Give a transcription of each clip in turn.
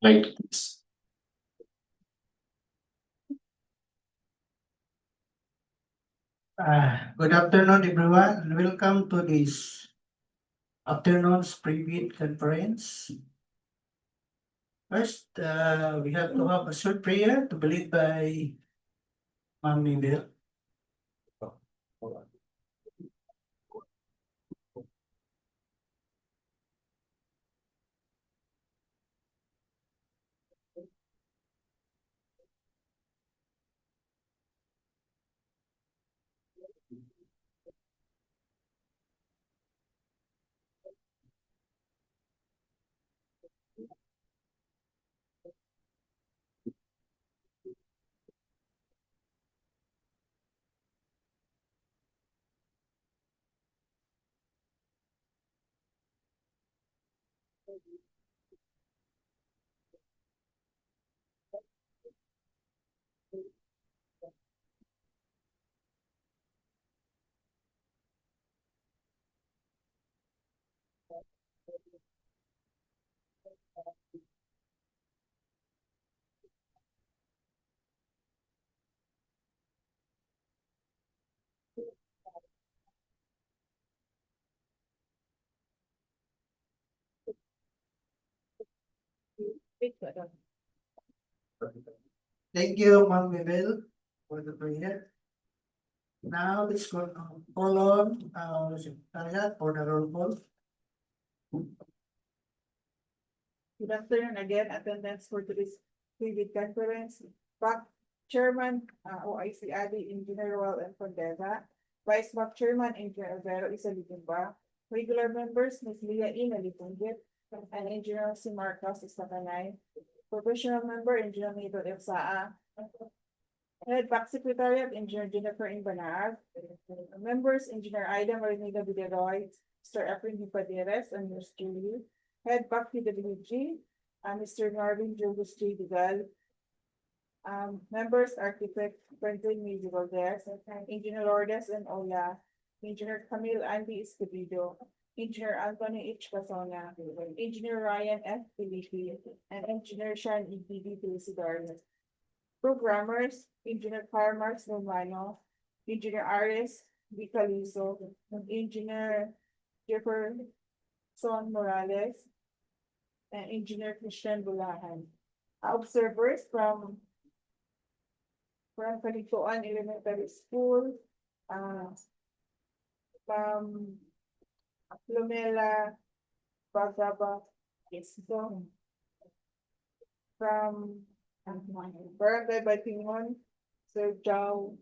like this. Good afternoon, everyone, and welcome to this afternoon's private conference. First, we have to have a short prayer to be led by Ma'am Mabel. Thank you, Ma'am Mabel, for the prayer. Now let's call on Secretariat for the roll call. Good afternoon again, attendance for today's private conference. Back Chairman, OIC Adi, Engineer Roel and Condeva. Vice Back Chairman, Engineer Vero Isalitumba. Regular members, Ms. Leah E. Nalipungit, and Engineer si Marcos Istakanay. Professional member, Engineer Mito Elsaa. Head Back Secretariat, Engineer Jennifer Imbanaag. Members, Engineer Aida Marinida Videroy, Mr. Efren Hipaderes, and Ms. Julie. Head Back PWG, Mr. Marvin Jogos J. Dugal. Members, Architect Quentin Mizzi Valdez, Engineer Lourdes and Ola, Engineer Camille Andy Escobedo, Engineer Anthony H. Casona, Engineer Ryan F. Felipe, and Engineer Sean E. D. Felicidario. Programmers, Engineer Carl Marx Romano, Engineer Ares V. Calizo, Engineer Jefferson Morales, and Engineer Christian Bulahan. Observers from Canitoan Elementary School, from Lumela Bagaba, from Barangay Baikingon, Sir Jow,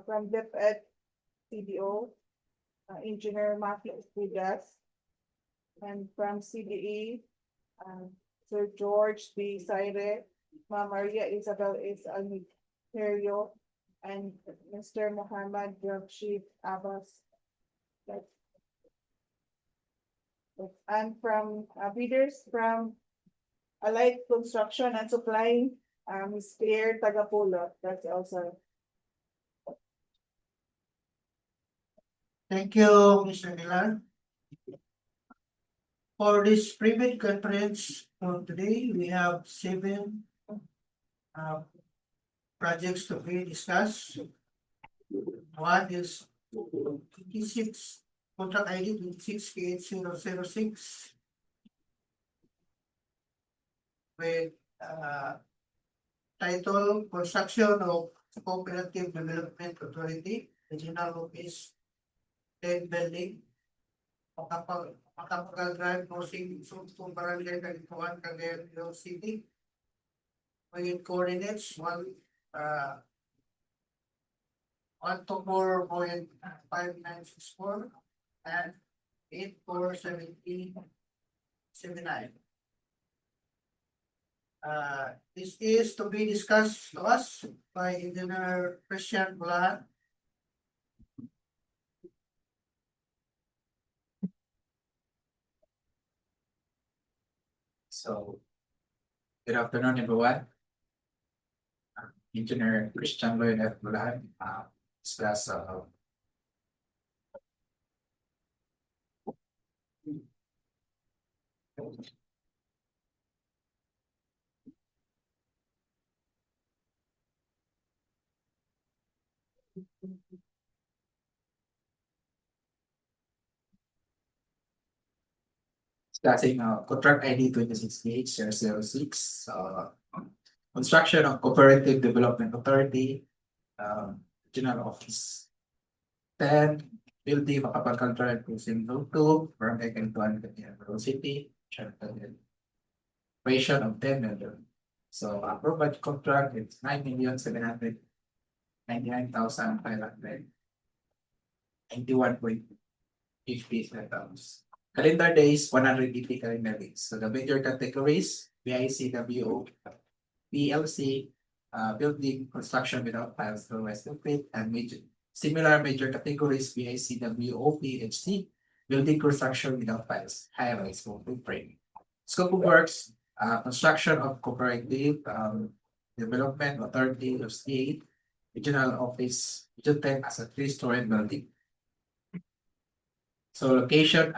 from DepEd CDO, Engineer Maki Espigas, and from CDE, Sir George B. Saire, Ma Maria Isabel S. Almigerio, and Mr. Muhammad Rashid Abbas. And from bidders from Allied Construction and Supply, Ms. Claire Tagapolo. That's also. Thank you, Mr. Nilan. For this private conference for today, we have 7 projects to be discussed. One is 26 contract ID 26K8006 with title Construction of Cooperative Development Authority, Regional Office 10 Building, Macapagal-Drive, Crossing, Barangay, Canitoan, Cagayan de Oro City. With coordinates 124.5964 and 847079. This is to be discussed to us by Engineer Christian Bulahan. So, good afternoon, everyone. Engineer Christian Lloyd F. Bulahan, discuss Discussing contract ID 2068-06, construction of Cooperative Development Authority, Regional Office 10, building Macapagal-Drive, Cruising Road 2, Barangay Canitoan, Cagayan de Oro City, operation of 10 million. So approved contract is 9,799,591.50 centavos. Calendar days, 180 calendar days. So the major categories, BICWO, PLC, building construction without files for West Complete, and similar major categories, BICWO, PHC, building construction without files, high-rise frame. Scope of works, construction of Cooperative, Development Authority of State, Regional Office, Region 10 as a 3-story building. So location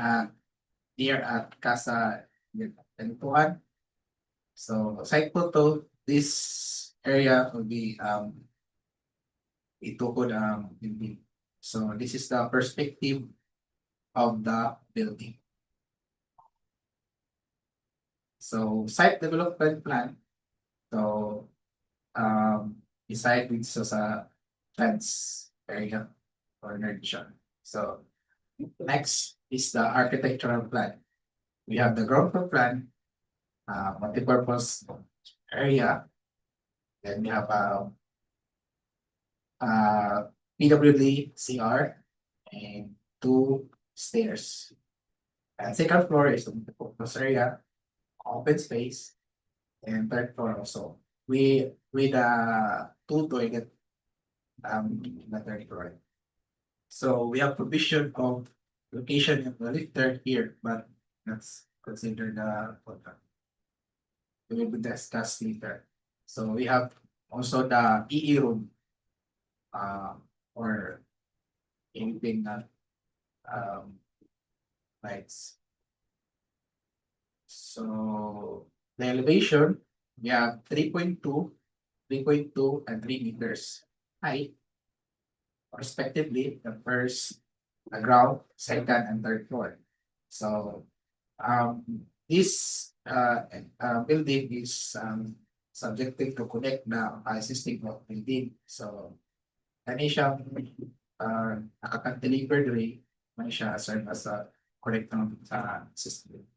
near at Canitoan. So site photo, this area will be itukod building. So this is the perspective of the building. So site development plan. So beside with sa fence area or nurture. So next is the architectural plan. We have the ground floor plan, multi-purpose area. Then we have PWD CR and 2 stairs. And second floor is the multi-purpose area, open space, and third floor also. With 2 toilet in the third floor. So we have provision of location of the lifter here, but let's consider the contract. We will discuss later. So we have also the EE room, or anything that lights. So the elevation, we have 3.2, 3.2, and 3 meters height, respectively, the first, the ground, second, and third floor. So this building is subjected to connect the existing building. So kani siya nakakantilevered ray, man siya serve as a connector sa system.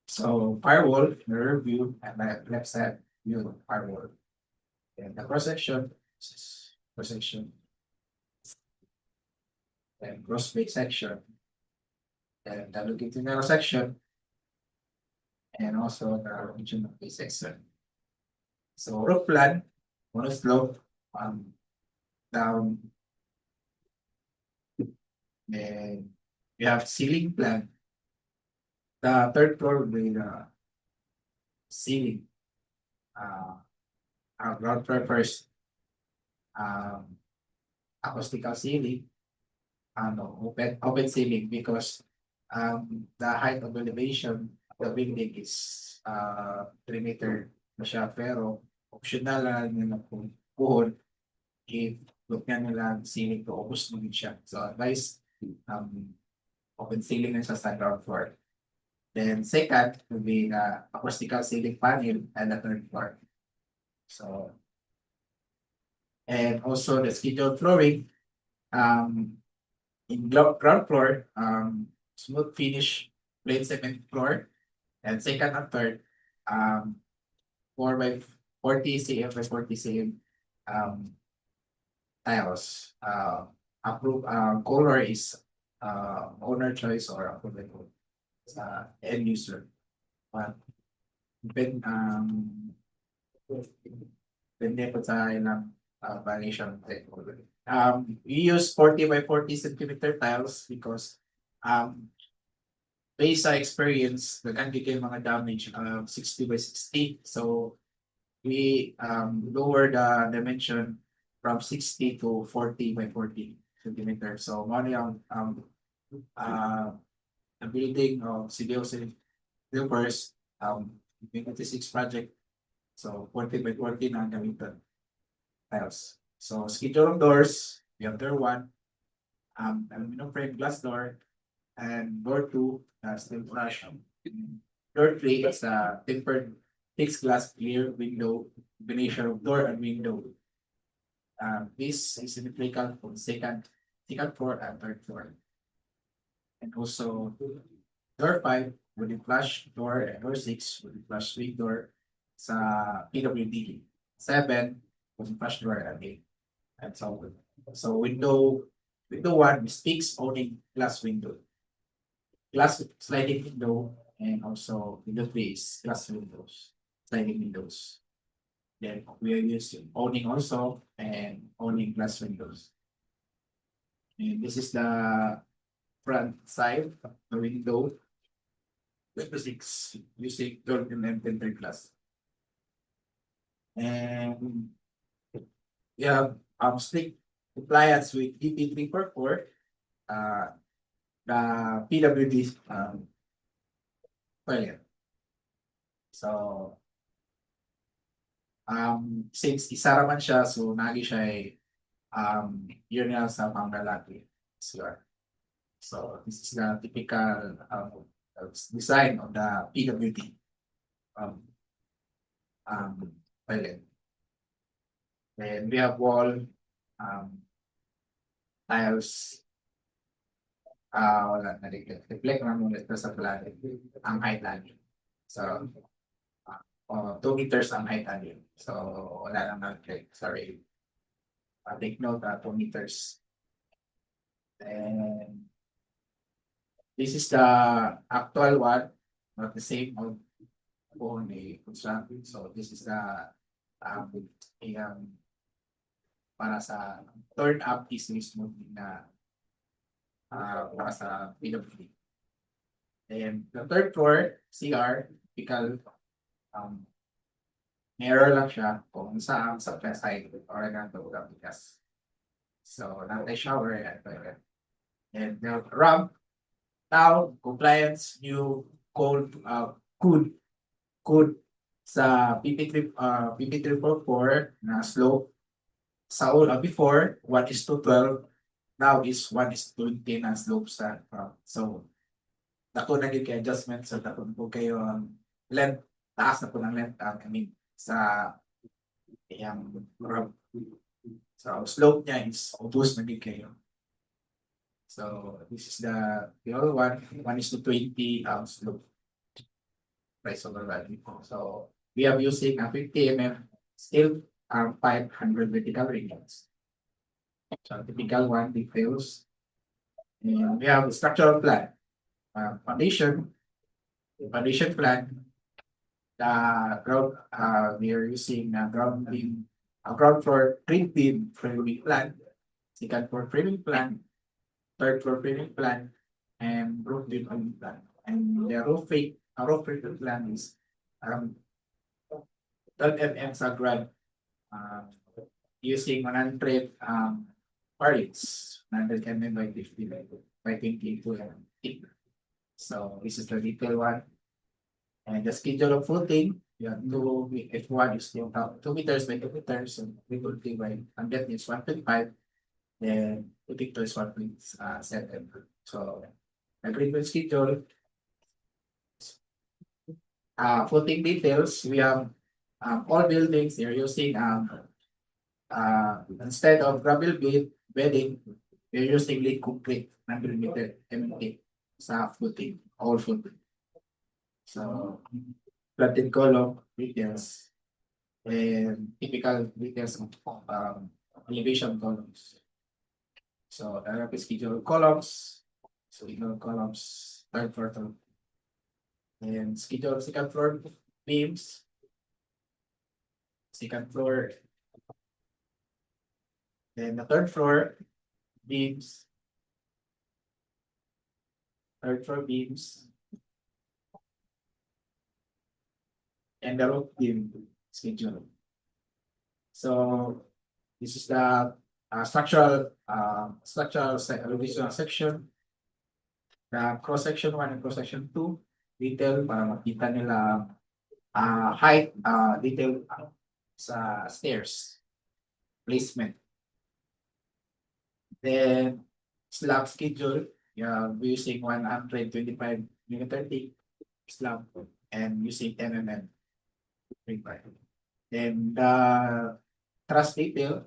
So firewall, mirror view, and left side view of firewall. And the cross section, and cross face section, and the longitudinal section, and also the regional face section. So roof plan, monoslope, down, and we have ceiling plan. The third floor will be the ceiling. Ground floor first, acoustical ceiling, open ceiling, because the height of elevation of the building is 3 meter na siya, pero optional na nila kung puhon if look nga nila ceiling to ubos naman siya. So advice, open ceiling na siya sa ground floor. Then second will be the acoustical ceiling panel and the third floor. So, and also the scheduled flooring, in ground floor, smooth finish plain cement floor, and second and third, 4 by 40 cm by 40 cm tiles. Approved color is owner choice or approved end user. But depende po sa ilang variation of technology. We use 40 by 40 centimeter tiles because based sa experience, nag-andikay mga damage 60 by 60. So we lower the dimension from 60 to 40 by 40 centimeter. So mali ang the building of CDO first 26 project. So 40 by 40 na gamitan tiles. So schedule of doors, we have door one, aluminum frame glass door, and door two, steel flush. Door three is a tempered fixed glass clear window, combination of door and window. This is symmetrical for second floor and third floor. And also door five with the flush door and door six with the flush swing door sa PWD. Seven with the flush door and eight. And so on. So window one is fixed owning glass window. Glass sliding window and also window three is glass windows, sliding windows. Then we are using owning also and owning glass windows. And this is the front side of the window. Window six using door and tempered glass. And we have strict compliance with DP 344, the PWD toilet. So since isa raman siya, so nagi siya ay urinal sa panglalaki. So this is the typical design of the PWD toilet. And we have wall tiles. Wala na reflect na muna ito sa plan ang height namin. So 2 meters ang height namin. So wala lang na-reflect. Sorry. Take note 2 meters. And this is the actual one, not the same of the construction. So this is the para sa turn up is mismo na para sa PWD. And the third floor, CR, typical mirror lang siya kung saan sa side or because so natay shower and the ramp now compliance new code code sa PP344 na slope sa before 1:12, now is 1:20 na slope sa so dako na gyud kay adjustment so dako po kayo length taas na po ng length I mean sa yung so slope niya is ubos na gyud kayo. So this is the other one 1:20 slope price over value. So we are using a 50 mm steel 500 vertical rings. So typical one details. And we have the structural plan. Foundation plan. The ground we are using ground beam, ground floor beam framing plan, second floor framing plan, third floor framing plan, and roof beam framing plan. And the roof framing plan is 12 mm sa ground. Using 100 parts, 100 mm by 50 by 22 mm. So this is the detail one. And the schedule of footing, you have two, if one is 2 meters by 2 meters, and we will take by, and that is 1.5, then the picture is 1.7. So agreement schedule. Footing details, we have all buildings they're using instead of gravel bedding, we're using lead concrete 100 meter MMT sa footing, all footing. So flatted column details and typical details of elevation columns. So the schedule columns, so columns, third floor, and schedule second floor beams. Second floor, then the third floor beams, and the roof beam schedule. So this is the structural elevation section. The cross section 1 and cross section 2 detail para makita nila height detail sa stairs placement Then slab schedule, we're using 125 millimeter thick slab and using 10 mm. Then the truss detail,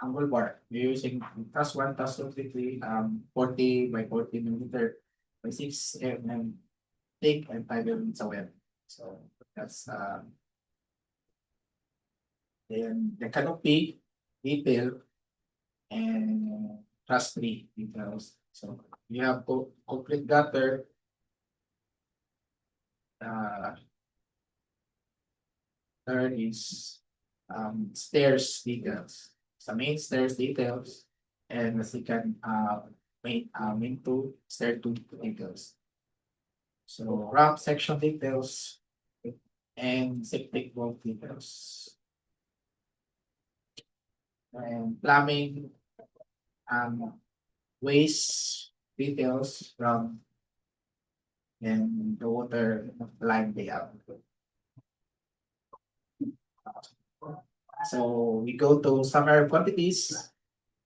angle bar, we're using truss 1, truss 2, 3, 40 by 40 millimeter by 6 mm thick and 5 mm sa web. So that's then the canopy detail and truss tree details. So you have to complete gutter. Third is stairs details. Sa main stairs details and the second main two stair two details. So ramp section details and septic vault details. And plumbing waste details from and the water line layout. So we go to summary quantities.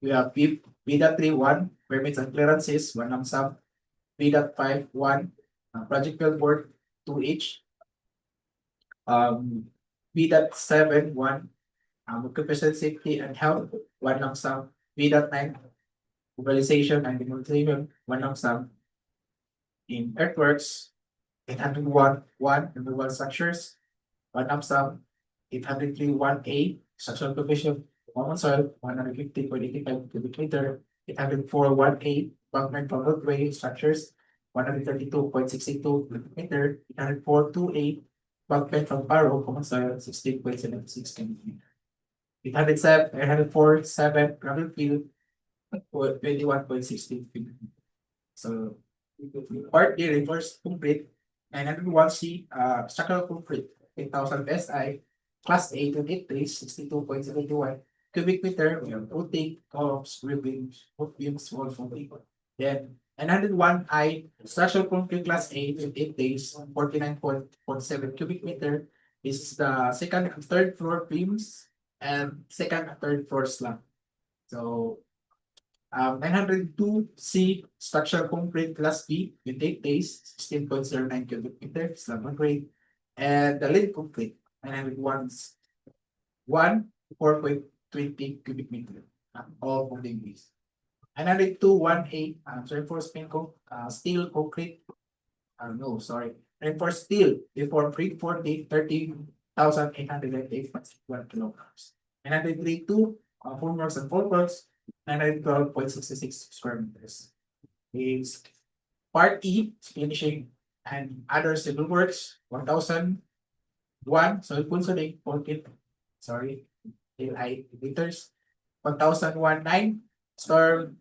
We have B.31 permits and clearances, 1 lump sum. B.51 project field work 2 each. B.71 occupational safety and health, 1 lump sum. B.9 mobilization and demolition, 1 lump sum. In earthworks, 801 removal structures, 1 lump sum. 803-1A structural provision common soil 150.85 cubic meter, 804-1A bankment from roadway structures 132.62 cubic meter, 804-2A bankment from barrow common soil 16.76 cubic meter, 804-7 gravel field 21.16 cubic meter. So part A reverse concrete 901C structural concrete 8,000 SI Class A to 8 62.71 cubic meter, we have outtake, columns, beams, roof beams, wall footing. Then 901I structural concrete class A to 8 days, 49.47 cubic meter. This is the second and third floor beams and second and third floor slab. So 902C structural concrete class B with 8 days, 16.09 cubic meter, slab on grade, and the lead concrete. 4.20 cubic meter, all holding these. 902-1A, reinforcement steel concrete, no, sorry, reinforced steel before pre-40, 30,808.1 kilograms. 903-2, formworks and formworks, 912.66 square meters. Is part E, finishing and other civil works, 1,001 soil consolidate 14 liters 1001-9 storm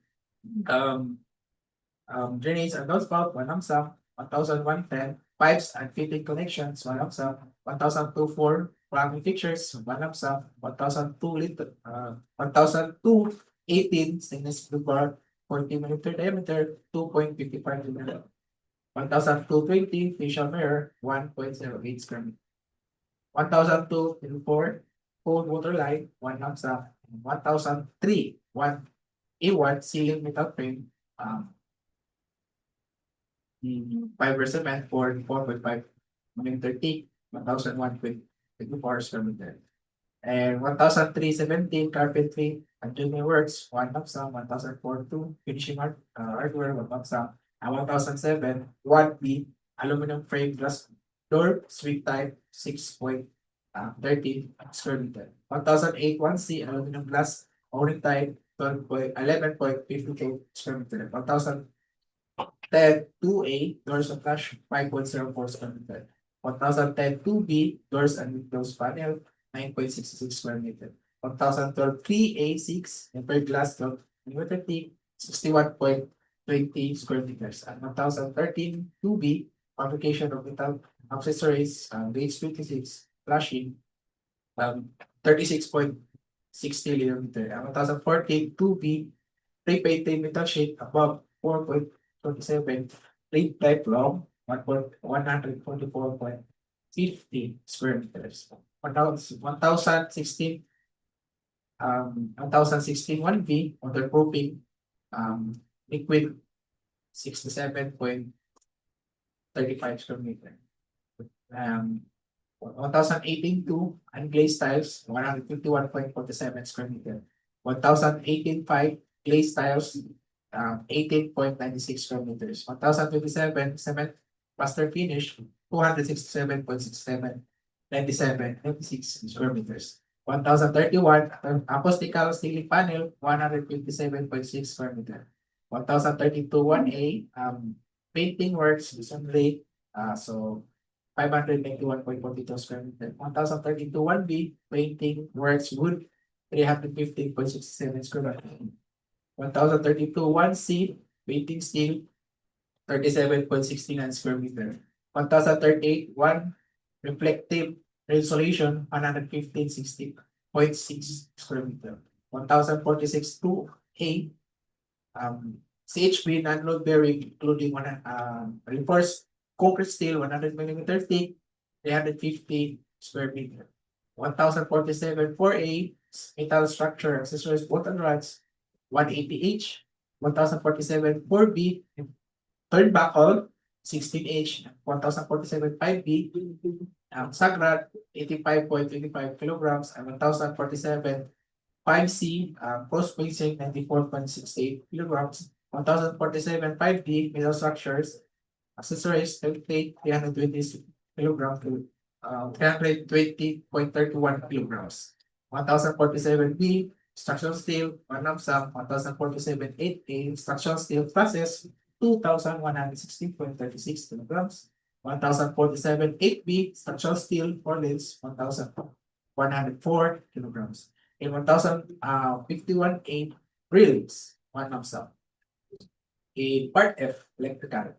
drainage and downspout 1 lump sum 1001-10 pipes and fitting connections 1 lump sum 1002-4 plumbing fixtures 1 lump sum 1002 stainless steel bar 40 millimeter diameter 2.55 millimeter 1002-20 facial mirror 1.08 square meter 1002-4 cold water line 1 lump sum 1003-1 A1 ceiling metal frame fiber cement for 4.5 millimeter thick 1001-24 square meter and 1003-17 carpentry and junior works 1 lump sum 1004-2 finishing hardware 1 lump sum and 1007 1B aluminum frame glass door suite type 6.13 square meter. 1008 1C aluminum glass owning type 11.52 square meter. 1010 2A doors and flash 5.04 square meter. 1010 2B doors and windows panel 9.66 square meter. 1012 3A6 tempered glass 12 millimeter thick 61.20 square meters. And 1013 2B fabrication of metal accessories grades 56 flashing 36.60 millimeter and 1014 2B pre-painted metal sheet above 4.27 plate type long 144.50 square meters 1016 1016 1B, waterproofing, liquid 67.35 square meter. 1018-2, unglazed tiles, 151.47 square meter. 1018-5, glazed tiles, 18.96 square meters. 1027, cement plaster finish, 267.67, 96 square meters. 1031, acoustical ceiling panel, 157.6 square meter. 1032 1A, painting works, recently, so 591.42 square meter. 1032 1B, painting works wood, 315.67 square meter. 1032 1C, painting steel, 37.69 square meter. 1038 1, reflective insulation, 115.60.6 square meter. 1046 2A, CHP non-load bearing, including reinforced concrete steel, 100 millimeter thick, 350 square meter. 1047 4A, metal structure, accessories, bolt and rods, 180H. 1047 4B, third backhaul, 16H. 1047 5B, Sagrad, 85.25 kilograms, and 1047 5C, post spacing, 94.68 kilograms. 1047 5D, middle structures, accessories, template, 320 kilograms to 320.31 kilograms. 1047B, structural steel, one lump sum. 1047 8A, structural steel classes, 2116.36 kilograms. 1047 8B, structural steel, four lanes, 1104 kilograms. In 1051 8 railings, one lump sum. In part F, electrical,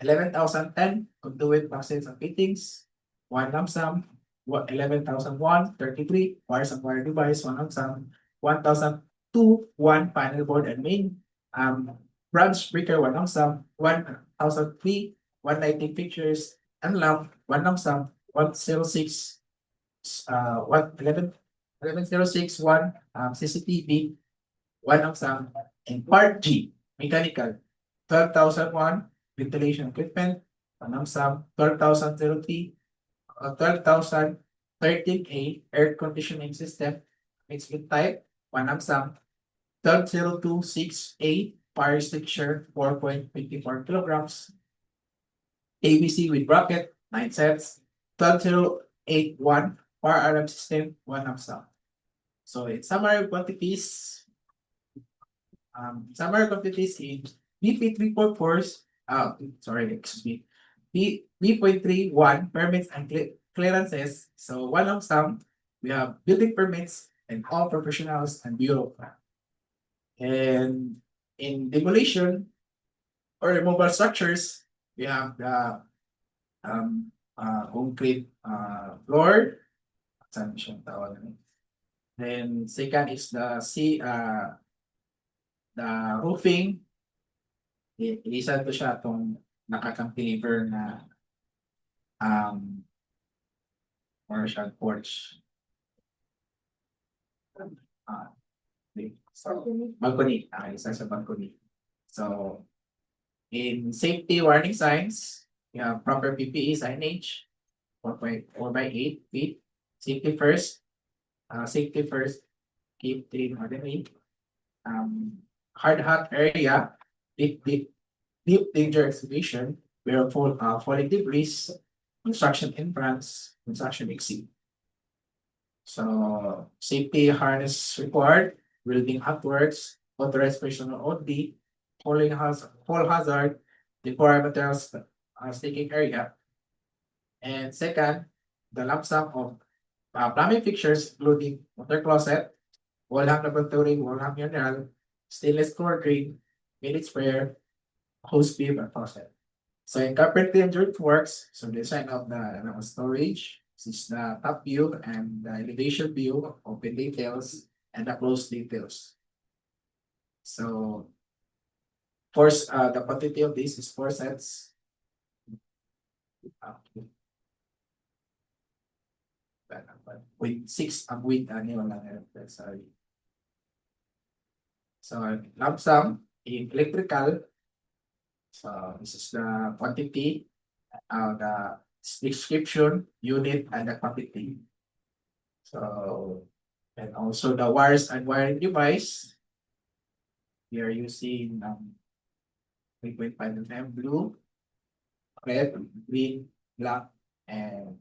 11,010 conduit boxes and fittings, one lump sum. 11,001 33 wires and wire device, one lump sum. 1,002 one panel board and main, branch breaker, one lump sum. 1,003 one lighting fixtures and lamp, one lump sum. 106 11,061 CCTV, one lump sum. And part G, mechanical, 12,001 ventilation equipment, one lump sum. 12,003 12,013A air conditioning system, mixed with type, one lump sum. 12,026A fire extinguisher, 4.54 kilograms. ABC with bracket, 9 sets. 12,081 fire alarm system, one lump sum. So in summary quantities, in BP 3.4's, excuse me, B.31 permits and clearances. So one lump sum, we have building permits and all professionals and bureau. And in demolition or removal structures, we have the concrete floor. Saan siyang tawag? Then second is the roofing. Isa to siya itong naka-cantilever na or siya porch. So, balcony. Isa sa balcony. So, in safety warning signs, you have proper PPE signage, 4x8 feet. Safety first, keep clean orderly. Hard hot area, deep danger exhibition, where falling debris, construction entrance, construction exit. So safety harness required, building upwards, authorized personnel only, fall hazard, decorative materials, staking area. And second, the lump sum of plumbing fixtures, including water closet, wall hang laboratory, wall hang urinal, stainless core drain, minute sprayer, hose beam, and faucet. So in carpentry and dirt works, so design of the storage, this is the top view and the elevation view, open details, and the closed details. So the quantity of this is 4 sets. With 6 with sorry. So lump sum in electrical. So this is the quantity, the description, unit, and the quantity. So, and also the wires and wiring device. We are using 3.5 mm blue, red, green, black, and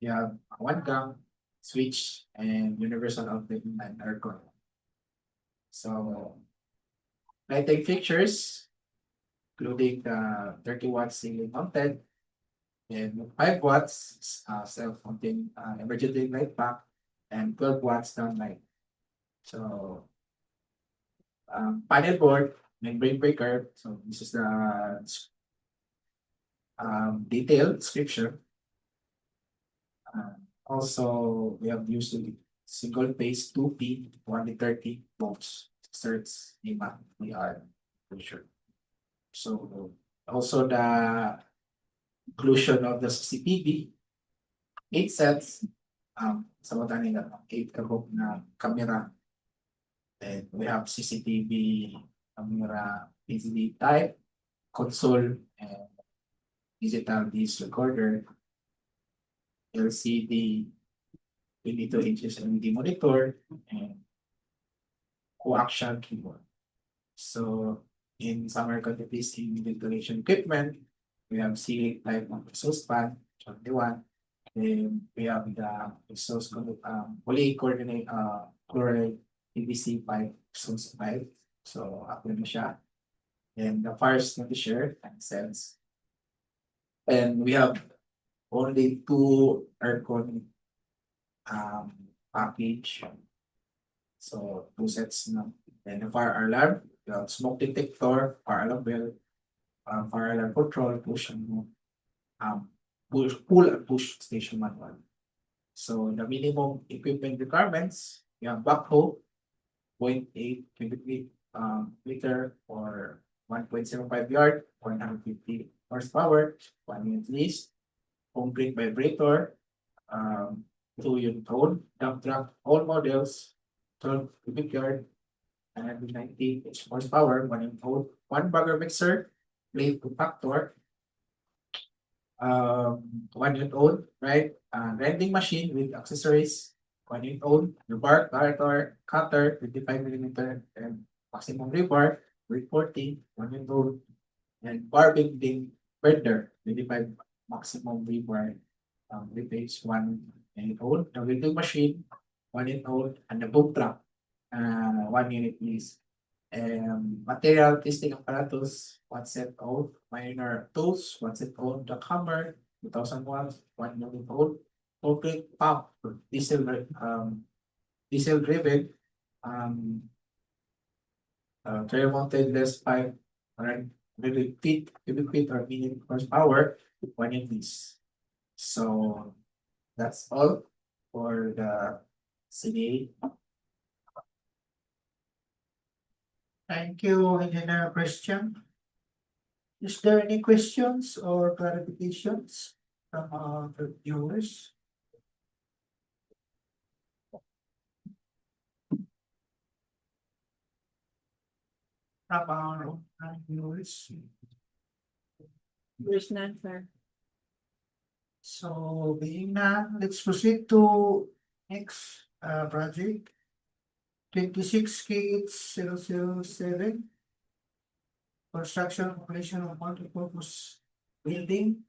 you have one gang, switch, and universal outlet and aircon. So, lighting fixtures, including the 30 watts ceiling mounted and 5 watts self-contained emergency light pack and 12 watts downlight. So, panel board, membrane breaker. So, this is the detailed description. Also, we have used the single phase 2P 130 volts starts IMA VR sure. So also the inclusion of the CCTV 8 sets sa mga nila 8 kabog na camera, and we have CCTV camera PCD type console and digital disc recorder, LCD 22 inches LED monitor, and coaxial keyboard. So in summer quantities in ventilation equipment, we have ceiling type of exhaust fan, 21. Then we have the exhaust poly coordinate chloride PVC pipe exhaust pipe. So ako na siya. And the fire extinguisher and sense. And we have only 2 aircon package. So 2 sets na. Then the fire alarm, the smoke detector, fire alarm bell, fire alarm control, push and pull and push station manual. So the minimum equipment requirements, you have backhoe, 0.8 cubic feet meter or 1.05 yard, 150 horsepower, 1 unit least, concrete vibrator, 2 unit hold, dump truck, all models, 12 cubic yard, and 90 horsepower, 1 unit hold, 1 bagger mixer, blade compactor, 1 unit old, right? Grinding machine with accessories, 1 unit old, rebar, cutter, 55 millimeter, and maximum rebar, with 40, 1 unit old, and bar bending bender, 25 maximum rebar, with page 1 unit old, the welding machine, 1 unit old, and the boom truck, 1 unit is. Material testing apparatus, 1 set old, minor tools, 1 set old, the hammer, 2001, 1 unit old, concrete pump, diesel driven, trail mounted less pipe, right? Really feet, cubic feet or minute horsepower, 1 unit. So that's all for the CDA. Thank you, Engineer Christian. Is there any questions or clarifications from our viewers? From our viewers. There's none, sir. So being none, let's proceed to next project. 26K007. Construction operation of multipurpose building.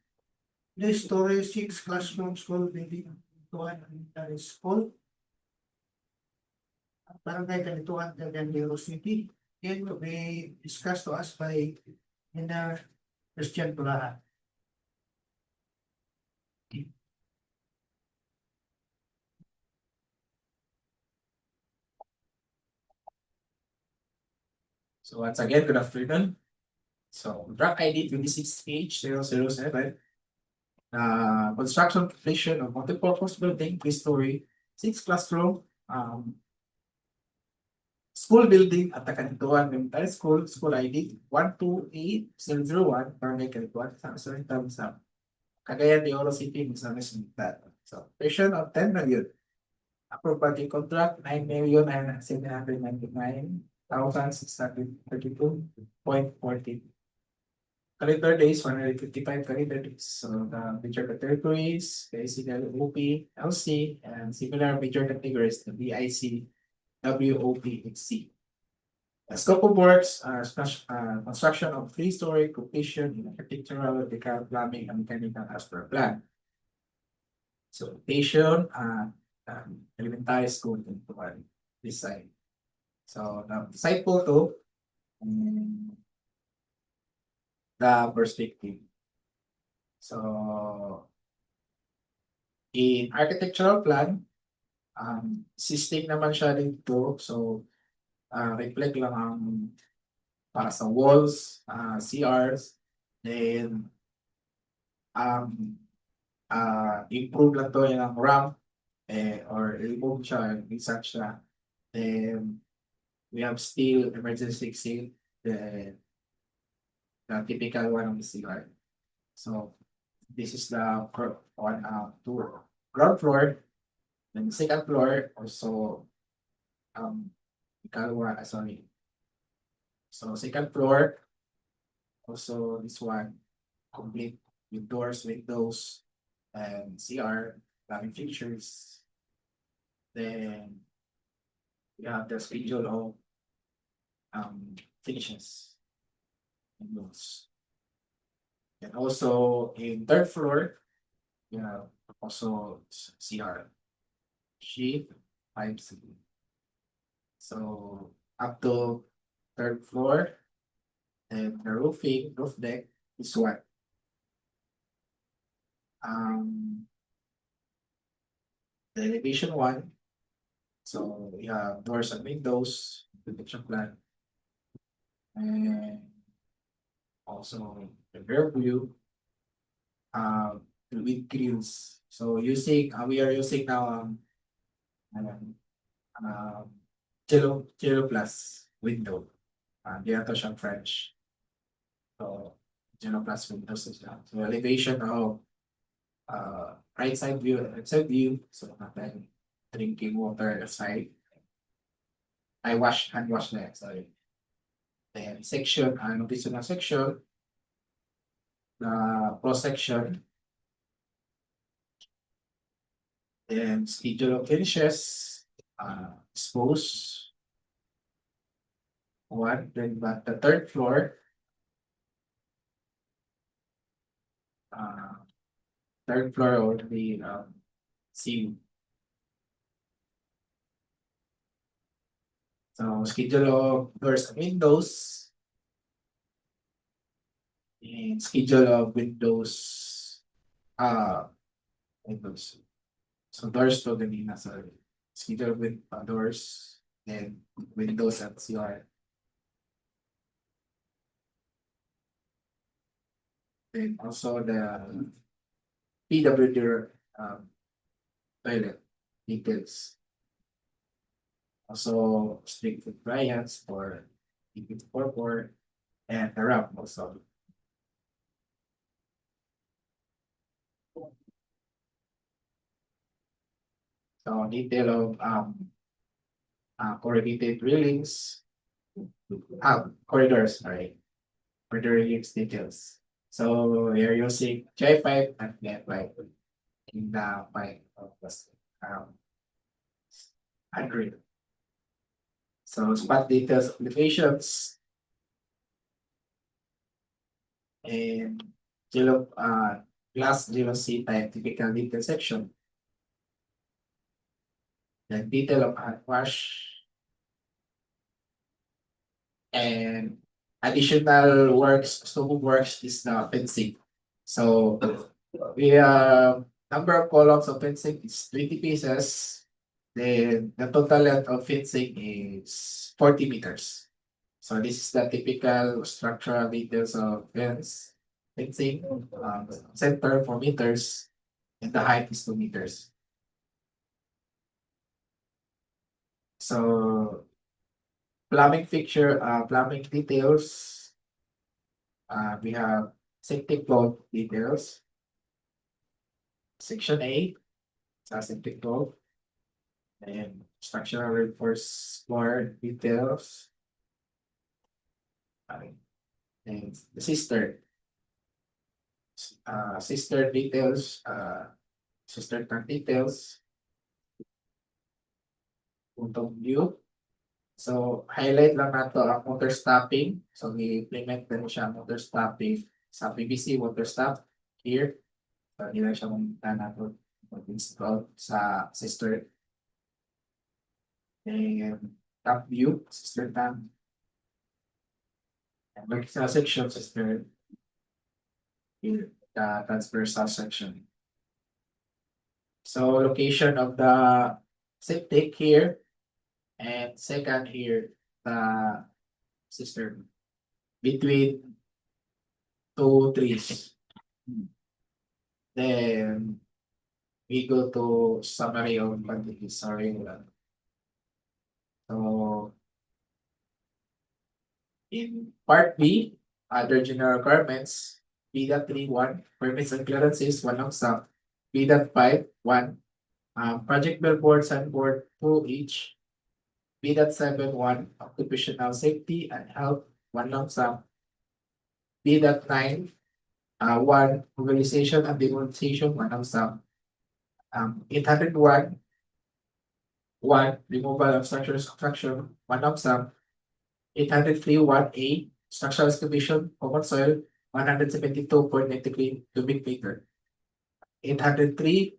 3-story 6 classroom school building to an elementary school. Barangay Canitoan, Cagayan de Oro City. It will be discussed to us by Engineer Christian Tulahan. So once again, good afternoon. So drug ID 26H007. Construction completion of multipurpose building, 3-story, 6 classroom, school building at the Canitoan Elementary School, school ID 128001, Barangay Canitoan, Oriental, Cagayan de Oro City, Misamis. So patient of 10 million. Approved body contract, 9,799,632.40. Calendar days, 155 calendar days. So the major categories, basically OP, LC, and similar major categories, the BIC, WOP, and C. The scope of works, construction of three-story completion in architectural, electrical, plumbing, and mechanical as per plan. So location, elementary school in Febuary, this side. So the site photo, the perspective. So in architectural plan, existing naman siya dito. So reflect lang ang para sa walls, CRs, then improve lang to yung ramp or remove siya, reset siya. Then we have still emergency exit, the typical one of the CR. So this is the ground floor. Then the second floor also sorry. So second floor, also this one complete with doors, windows, and CR, plumbing fixtures. Then we have the schedule of finishes and those. And also in third floor, we have also CR, sheet, pipes. So up to third floor, and the roof deck is what? The elevation one. So we have doors and windows, the picture plan. And also the rear view, with grills. So we are using now Jello Plus window. Di ata siyang French. So Jello Plus windows is that. So elevation of right side view and left side view. So natin drinking water aside. Hand wash na, sorry. Then section, notice na section. The cross section. Then schedule of finishes, expose. One, then but the third floor. Third floor would be C. So schedule of doors and windows. And schedule of windows. Windows. So doors to the nasa schedule with doors, then windows at CR. Then also the PWD toilet details. Also strict compliance for EP44 and the ramp also. So detail of corrugated railings, corridors, sorry, corridor railings details. So we are using J pipe and net pipe in the pipe of the grid. So spot details of elevations and glass GLC type typical detail section. The detail of hand wash and additional works, scope of works is the fencing. So we have number of columns of fencing is 20 pieces. Then the total length of fencing is 40 meters. So this is the typical structural details of fencing. Center 4 meters and the height is 2 meters. So plumbing fixture, plumbing details. We have septic valve details. Section A, septic valve. And structural reinforced floor details. Okay. And the sister details, sister tank details. Puntong view. So, highlight lang nato ang motor stopping. So, i-implement din siya motor stopping sa PVC water stop here. So, nila siya mamita nato mag-install sa sister. And top view, sister tank. And vertical section, sister. Here, the transversal section. So, location of the septic here. And second here, the cistern between two trees. Then we go to summary of quantity. Sorry. So in part B, other general requirements, B.3.1, permits and clearances, 1 lump sum. B.5, 1, project billboard, signboard, 2 each. B.7.1, occupational safety and health, 1 lump sum. B.9, 1, mobilization and demonstration, 1 lump sum. 801, 1, removal of structural construction, 1 lump sum. 803, 1A, structural excavation, common soil, 172.93 cubic meter. 803,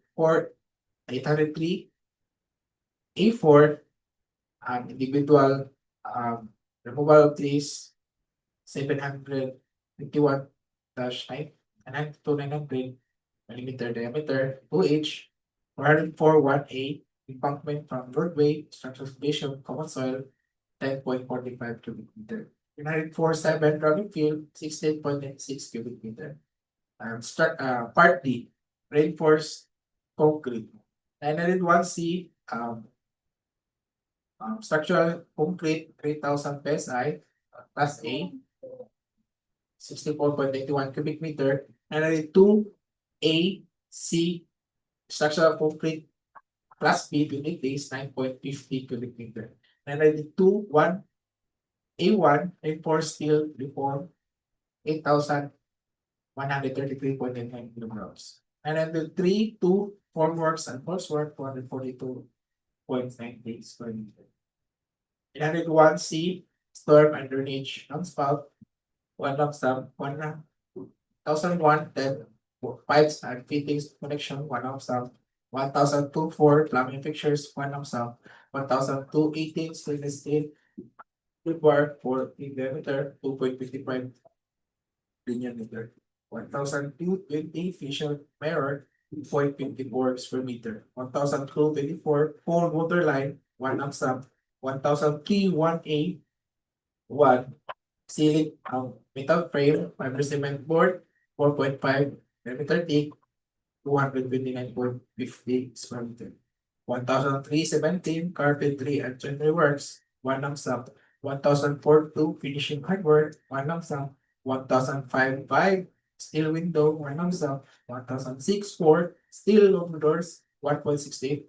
803, A4, individual removal of trees, 751-9 and 900 millimeter diameter, 2H, 404, 1A, embankment from roadway, structural excavation, common soil, 10.45 cubic meter. 904.7 drawing field, 16.96 cubic meter. Part D, reinforced concrete. 901C, structural concrete, 3,000 PSI, class A, 64.81 cubic meter. 902A, C, structural concrete, class B, unit base, 9.50 cubic meter. 992, 1, A1, reinforced steel reform, 8,133.99 kilograms. 903, 2, formworks and falsework, 442.98 square meter. 901C, storm and drainage non-spout, 1 lump sum, 1,001 pipes and fittings connection, 1 lump sum. 1,024 plumbing fixtures, 1 lump sum. 1,218 stainless steel bar for diameter, 2.55 linear meter. 1,220 facial mirror, 2.54 square meter. 1,224 pole water line, 1 lump sum. 1,003 1 ceiling metal frame, fiber cement board, 4.5 diameter thick, 229.50 square meter. 1,317 carpentry and joinery works, 1 lump sum. 1,042 finishing hardware, 1 lump sum. 1,005 steel window, 1 lump sum. 1,064 steel lower doors, 1.68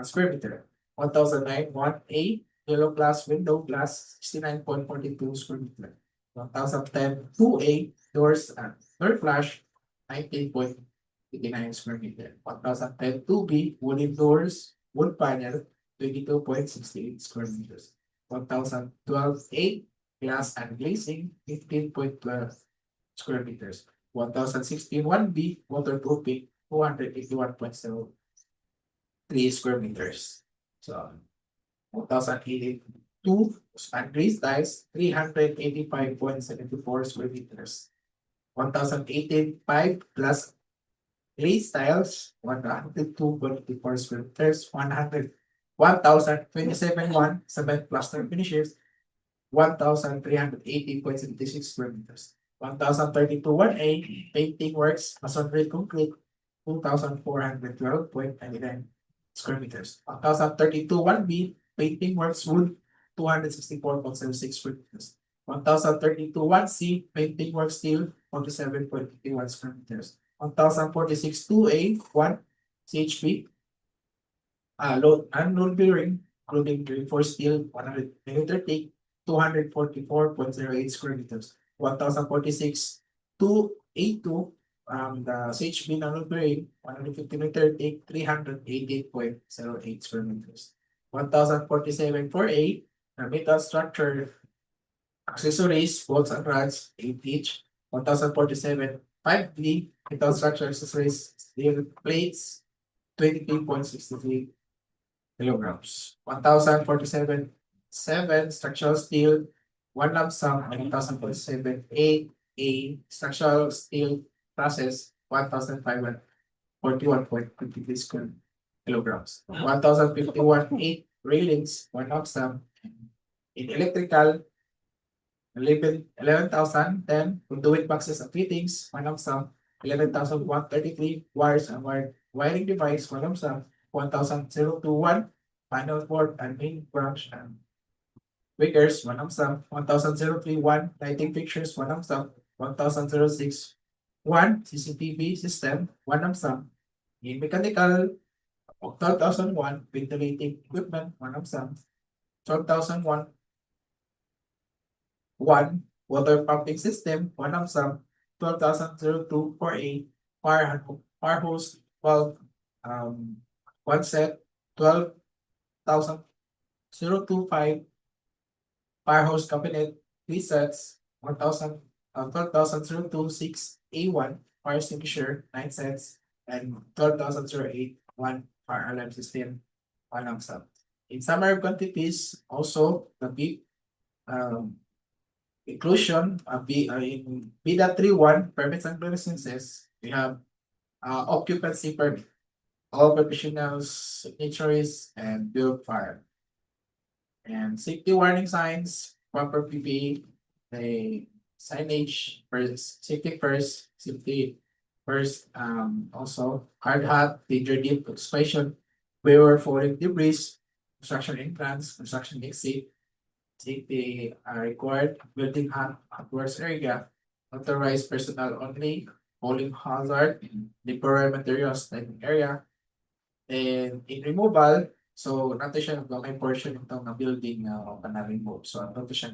square meter. 1,009 1A yellow glass window glass, 69.42 square meter. 1,010 2A doors and door flash, 19.89 square meter. 1,010 2B wooden doors, wood panel, 22.68 square meters. 1,012 8 glass and glazing, 15.12 square meters. 1,016 1B waterproofing, 281.73 square meters. So 1,082 and grease tiles, 385.74 square meters. 1,018 5 plus glaze tiles, 102.54 square meters. 1,027 1 cement plaster finishes, 1,380.76 square meters. 1,032 1A painting works, masonry concrete, 2,412.99 square meters. 1,032 1B painting works wood, 264.76 square meters. 1,032 1C painting works steel, 47.51 square meters. 1,046 2A 1 CHP Load and load bearing, including reinforced steel, 100 millimeter thick, 244.08 square meters, 1046 282. The CHB non-load bearing, 150 meter thick, 388.08 square meters, 1047 for A. Metal structure accessories, bolts and rods, 8 each, 1047 5D. Metal structure accessories, steel plates, 23.63 kilograms. 1047 7 structural steel, one lump sum, 1047 8 A structural steel process, 1541.53 square kilograms. 1051 8 railings, one lump sum. In electrical, 11,010 conduit boxes and fittings, one lump sum. 11,133 wires and wiring device, one lump sum. 1,021 panel board and main branch and breakers, one lump sum. 1,031 lighting fixtures, one lump sum. 1,006 one CCTV system, one lump sum. In mechanical, 12,001 ventilating equipment, one lump sum. 12,001 one water pumping system, one lump sum. 12,002 for a fire hose valve, one set. 12,025 fire hose cabinet, three sets. 12,026 A1 fire extinguisher, 9 sets, and 12,008 one fire alarm system, one lump sum. In summary quantities, also the big inclusion in BDA 3.1 permits and licenses, we have occupancy permit, all professionals, signatories, and build fire. And safety warning signs, proper PPE, the signage first, safety first, safety first, also hard hat, danger deep expression, waiver falling debris, construction entrance, construction exit, safety are required, building works area, authorized personnel only, falling hazard, temporary materials typing area. And in removal, so nato siya nagawang portion itong na building na-remove. So nato siya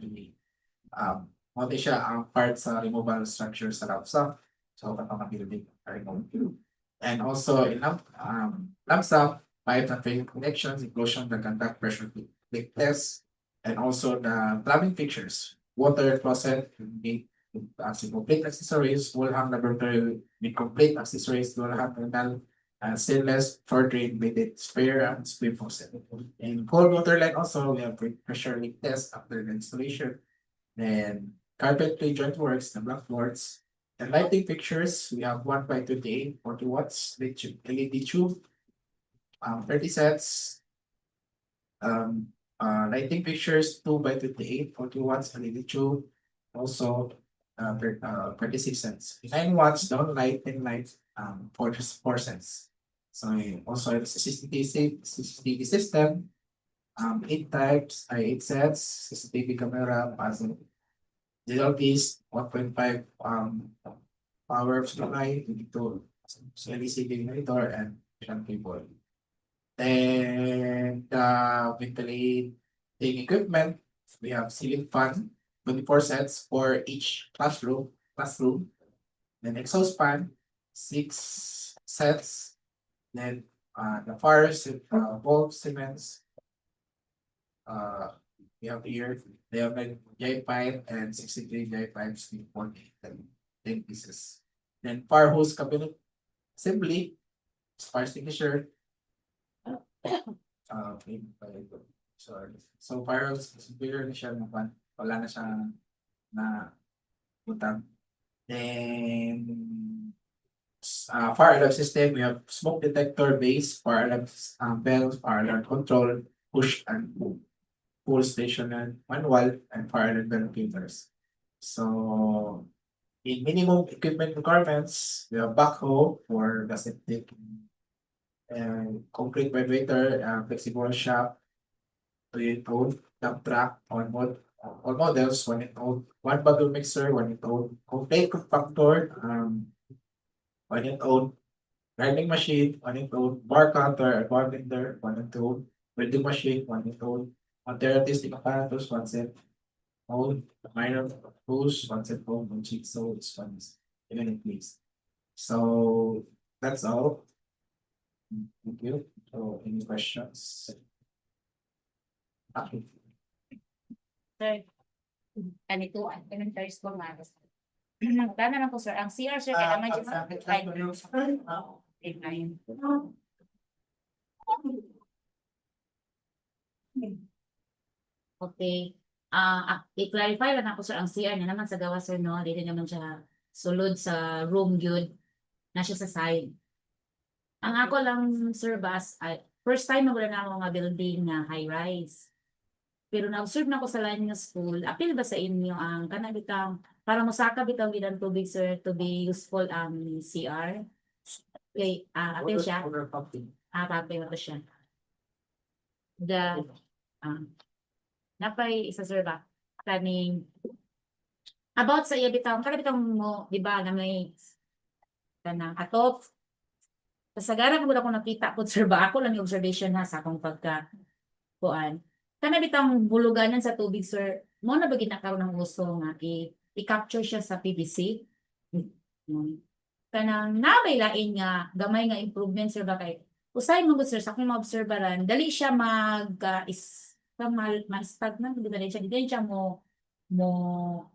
mo siya ang part sa removal structure sa LAMSA. So katong building na-remove. And also in LAMSA, pipe and drain connections, inclusion the conduct pressure leak test, and also the plumbing fixtures, water closet, as complete accessories, will have laboratory with complete accessories, will have rental stainless floor drain with its sprayer and spray faucet. In cold water line also, we have pressure leak test after the installation. Then carpentry joint works, the blackboards. And lighting fixtures, we have 1 by 28, 40 watts, LED tube, 30 sets. Lighting fixtures, 2 by 28, 40 watts, LED tube. Also, 36 cents. 9 watts, down light, 10 lights, 4 cents. So also it's a CCTV system, 8 types, 8 sets, CCTV camera, puzzle. Digital piece, 1.5 power supply, to LCD monitor and cable. Then the ventilating equipment, we have ceiling fan, 24 sets for each classroom. Then exhaust fan, 6 sets. Then the fire bulb cements. We have here, they have like J5 and 63 J5s with 10 pieces. Then fire hose cabinet assembly, fire extinguisher. So fire hose bigger na siya naman, wala na siya na utang. Then fire alarm system, we have smoke detector base, fire alarm bells, fire alarm control, push and pull station and manual, and fire alarm bell filters. So in minimum equipment requirements, we have backhoe for the septic, and concrete vibrator, flexible shaft, 2-unit old, dump truck, all models, 1-unit old, 1 bottle mixer, 1-unit old, complete compactor, 1-unit old, grinding machine, 1 and old, bar counter, bar bender, 1 and old, welding machine, 1 and old, artistic apparatus, 1 set old, minor tools, 1 set old, no jigsaws, 1 even in place. So that's all. Thank you. So any questions? Okay. Sir, Canitoan, first ko nga. Tana lang po sir, ang CR sir, kailangan siya Okay. I-clarify lang ako sir, ang CR niya naman sa gawa sir, no? Dito naman siya sulod sa room yun. Na siya sa side. Ang ako lang sir, first time na wala na ako mga building na high-rise. Pero na-observe na ako sa line ng school, appeal ba sa inyo ang kanabitang para masaka bitaw gid ang tubig sir to be useful ang CR? Okay, appeal siya. Papay mo to siya. Napay isa sir ba? Kaning about sa iya bitaw, kanabitang mo, di ba, na may kanang atop. Kasagaran ko ako nakita po sir ba, ako lang yung observation ha sa akong pagka-kuan. Kana bitang buluganan sa tubig sir, mo na ba ginakaroon ng gusto nga i-capture siya sa PVC? Kanang nabay lain nga gamay nga improvement sir ba kay usay mo sir sa akong maobserbaran, dali siya ma-stagnant dili siya mo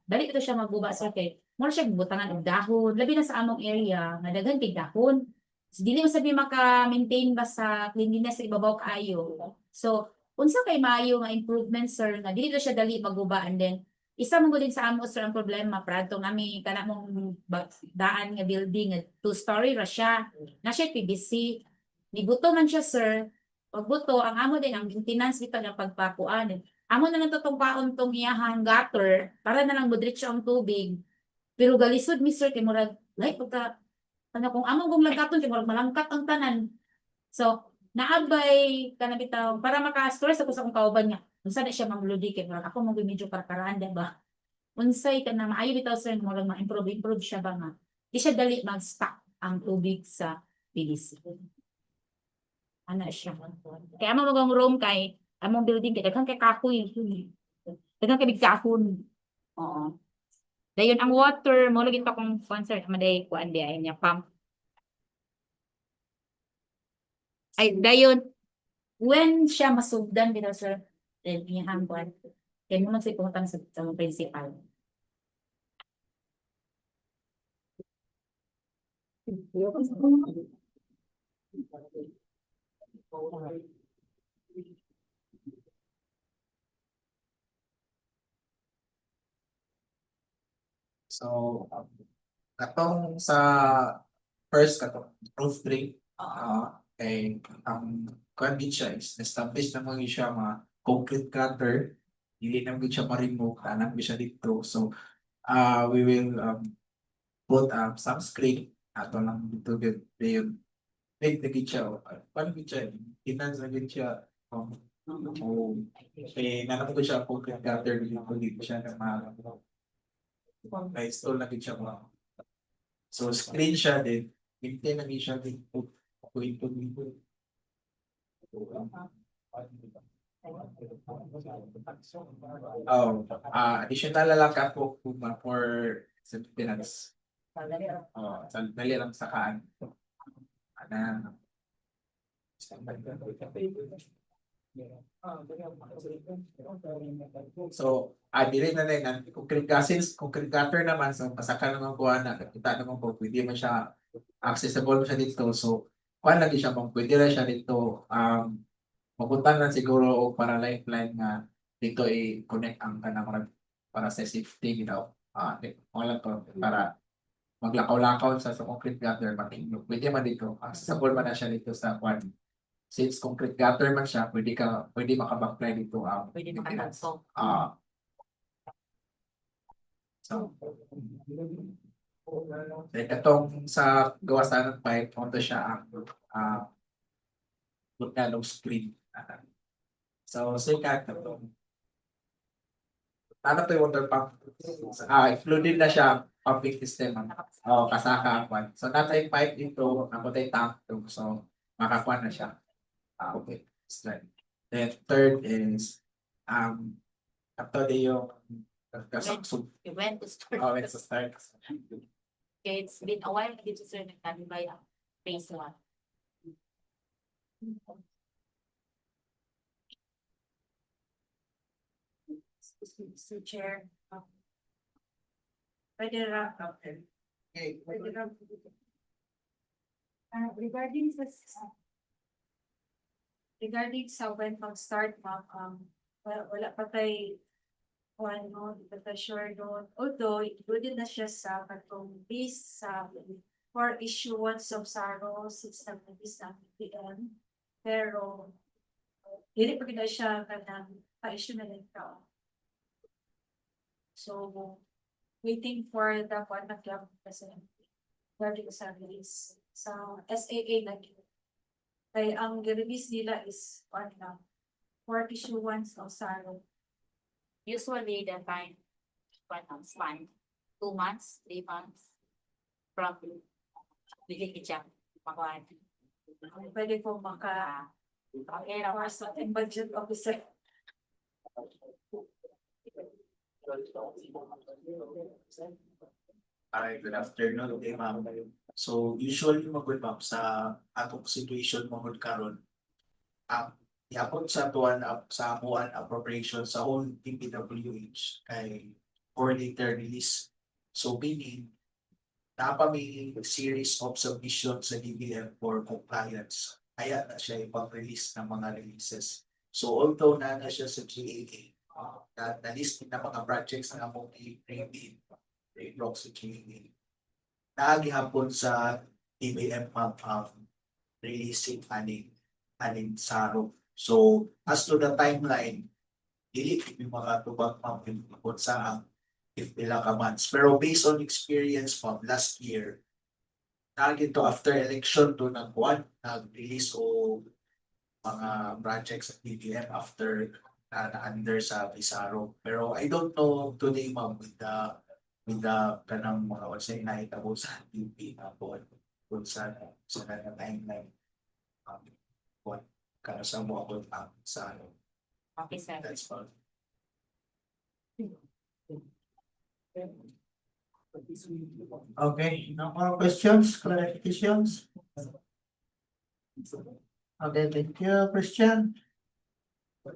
dali ito siya magbuba sir kay mo siya butangan og dahon labi na sa among area nga daghan kay dahon. So, dili mo sabi maka-maintain ba sa cleanliness sa ibabaw kaayo. So unsa kay maayo nga improvement sir nga dili siya dali maguba and then isa mo din sa amo sir ang problema pradto nami kana mong daan nga building nga 2-story ra siya na siya PVC nibuto man siya sir pagbuto ang amo din ang maintenance dito nga pagpakuan amo na lang totong paon tong iyahang gutter para na lang budretso ang tubig pero galisod mi sir kay murag like pagka kung amo kung lagkaton kay murag malangkat ang tanan so naabay kana bitaw para maka-stress ako sa akong kauban niya. Unsa na siya mamulodi kay ako mo medyo para-paraan ba. Unsay kana maayo bitaw sir mo lang ma-improve siya ba nga. Di siya dali mag-stuck ang tubig sa PVC. Ana siya. Kaya amo magong room kay among building kay daghang kay kahoy. Daghang kay bigkahon. Oo. Dayon ang water mo lagi pa kong concert maday kuan di ay niya pump. Ay dayon when siya masugdan bitaw sir then iyang buwan kay mo man say pumunta sa principal. So katong sa first katong roof drain kay ang kuan gid siya is established na mga siya mga concrete gutter dili na gid siya ma-remove anang siya dito so we will put some screen ato lang dito gid big na gid siya paano gid siya inan sa gid siya kay nanamo gid siya concrete gutter dito siya na na-install na gid siya mga so screen siya din maintain na gid siya dito dito. Additional na lang ako for maintenance. Dali lang sa kaan. So, dili na lang concrete gutter naman so pasaka naman ko na kita naman po pwede man siya accessible man siya dito so kuan lagi siya kung pwede ra siya dito mabutan na siguro o para lifeline nga dito i-connect ang kanang para sa safety ginaw wala to para maglakaw-lakaw sa concrete gutter matinglo pwede man dito accessible man na siya dito sa kuan since concrete gutter man siya pwede maka-backline dito Pwede makatagpo. So katong sa gawa sa ng pipe punto siya ang magkalong screen so second katong ano to yung water pump included na siya pumping system. Oh, kasaka kwan. So natay pipe dito, natay tank dito. So makakuan na siya. Okay. Straight. Then third is after the yung kasakso. You went to start. Oh, it's a start. Okay, it's been a while na dito sir nagtabi phase 1. Mr. Chair. Pwede ra. Okay. Pwede ra. Regarding sa when mag-start ma'am, wala pa tayo ano, di pa tayo sure doon. Although, included na siya sa katong base sa for issuance of SARO 6 na PM. Pero, hindi pa kita siya kanang pa-issue na rin ka. So, waiting for the one na club president. Regarding sa release sa SAA na kaya ang release nila is what na for issuance of SARO. Usually the time span 2 months, 3 months from bigay siya makuha. Pwede po for sa budget officer. Hi, good afternoon, okay, ma'am. So usually magud ma'am sa atong situation magud karon iapon sa tuwan sa amuan appropriation sa whole DPWH kay for later release. So meaning napa may series of submissions sa DBM for compliance. Kaya na siya ipag-release ng mga releases. So although na siya sa GAA, na-list na mga projects na among i-review i-block sa GAA. Naagihapon sa DBM releasing aning SARO. So as to the timeline, dili yung mga tubag kung sa if pila ka months. Pero based on experience from last year, nagito after election to nag-release o mga projects sa DBM after na under sa Visaro. Pero I don't know today ma'am with the kanang mga wasay na itabo sa DP kung sa timeline kano sa mo ako sa Okay, sir. that's all. Okay, no more questions, clarifications? Okay, thank you, Christian.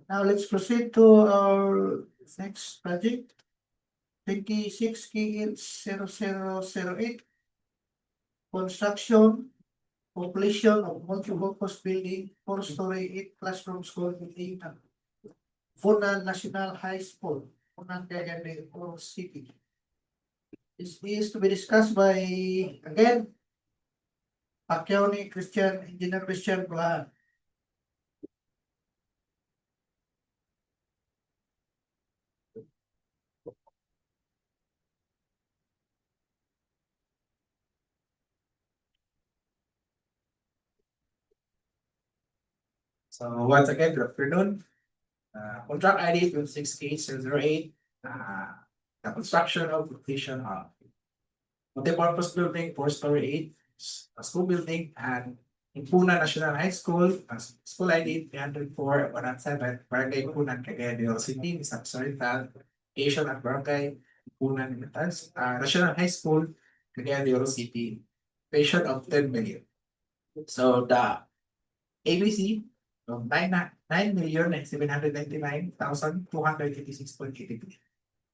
Now let's proceed to our next project. 26 KH0008. Construction, completion of multi-purpose building, 4-story, 8 classroom school building at Iponan National High School, Iponan, Cagayan de Oro City. This is to be discussed by, again, Engineer Christian Blahan. So once again, good afternoon. Contract ID 26K008. The construction of completion of multi-purpose building, 4-story, 8, a school building, and Iponan National High School, school ID 304-107, Barangay Iponan, Cagayan de Oro City, Misamis Oriental, Asian at Barangay Iponan, National High School, Cagayan de Oro City, patient of 10 million. So the ABC of 9,799,286.83.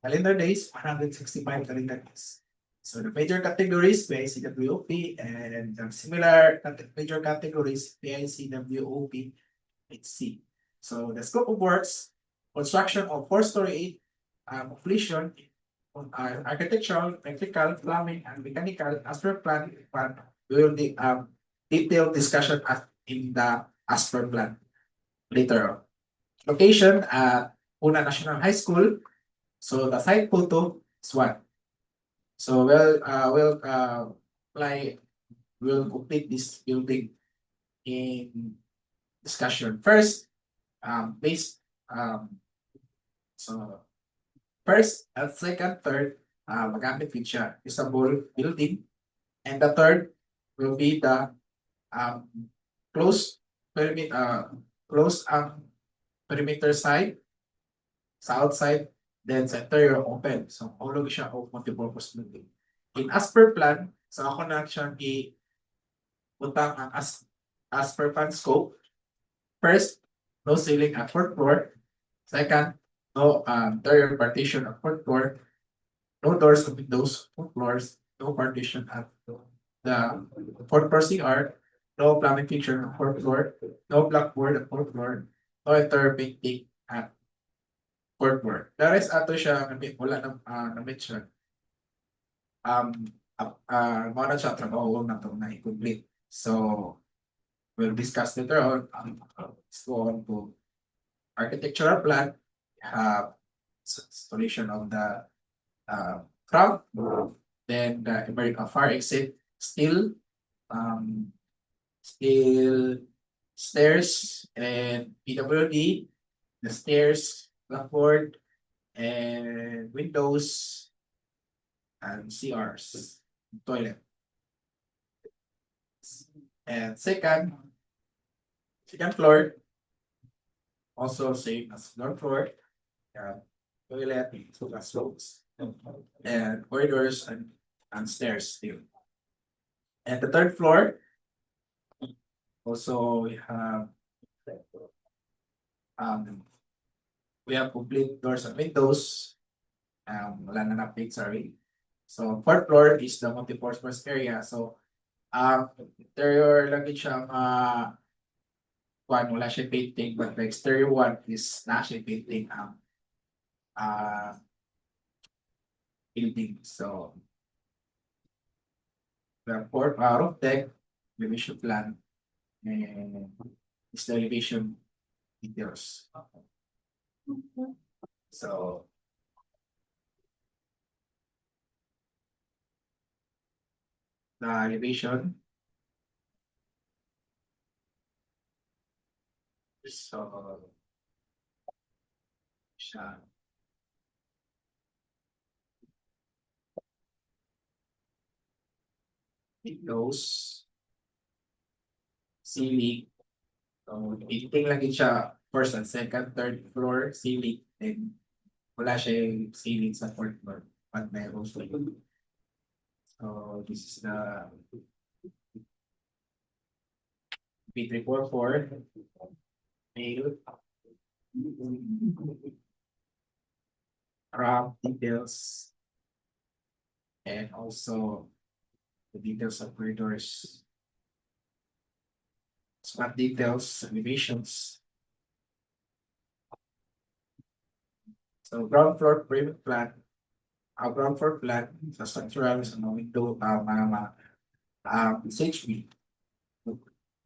Calendar days, 165 calendar days. So the major categories, PICWOP, and similar major categories, PICWOP, HC. So the scope of works, construction of 4-story, completion, architectural, electrical, plumbing, and mechanical, as per plan, we will detailed discussion in the as per plan later on. Location at Iponan National High School. So the site photo is one. So we'll complete this building in discussion. First, so first and second, third, magamit din siya, usable building. And the third will be the um, closed close ang perimeter side sa outside, then sa interior open. So, all siya of multipurpose building. In as per plan, sa ako na siyang i-utang ang as per plan scope. First, no ceiling at fourth floor. Second, no interior partition at fourth floor. No doors or windows, fourth floors, no partition at the fourth floor CR, no plumbing fixture at fourth floor, no blackboard at fourth floor, no interior painting at fourth floor. The rest ato siya wala na mention. Mga na siya trabaho na ito na i-complete. So, we'll discuss later on. Let's go on to architectural plan. Installation of the crowd, then the American fire exit, steel stairs and PWD, the stairs, blackboard, and windows and CRs, toilet. And second floor, also same as ground floor, toilet, slopes, and corridors and stairs still. And the third floor, also we have complete doors and windows. Wala na update, sorry. So fourth floor is the multi-purpose area. So interior lagi siyang wala siya painting, but the exterior one is na siya painting building. So the fourth roof deck, elevation plan, and is the elevation details. So the elevation. So siya. Windows, ceiling. So, painting lagi siya first and second, third floor, ceiling. And wala siya yung ceiling sa fourth floor. But meron siya. So, this is the P344 mail. Ramp details. And also the details of corridors. Spot details, elevations. So ground floor pyramid plan. Our ground floor plan sa structural sa mga window HB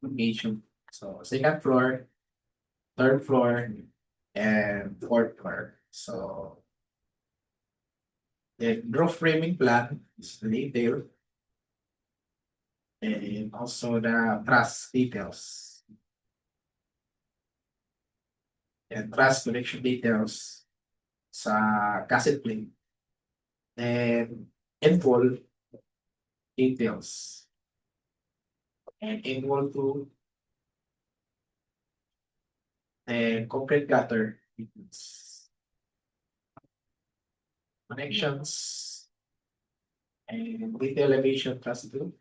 location. So second floor, third floor, and fourth floor. So the roof framing plan is the detail. And also the truss details. And truss connection details sa cassette plate. And end-wall details. And end-wall to and concrete gutter details. Connections and with elevation truss too.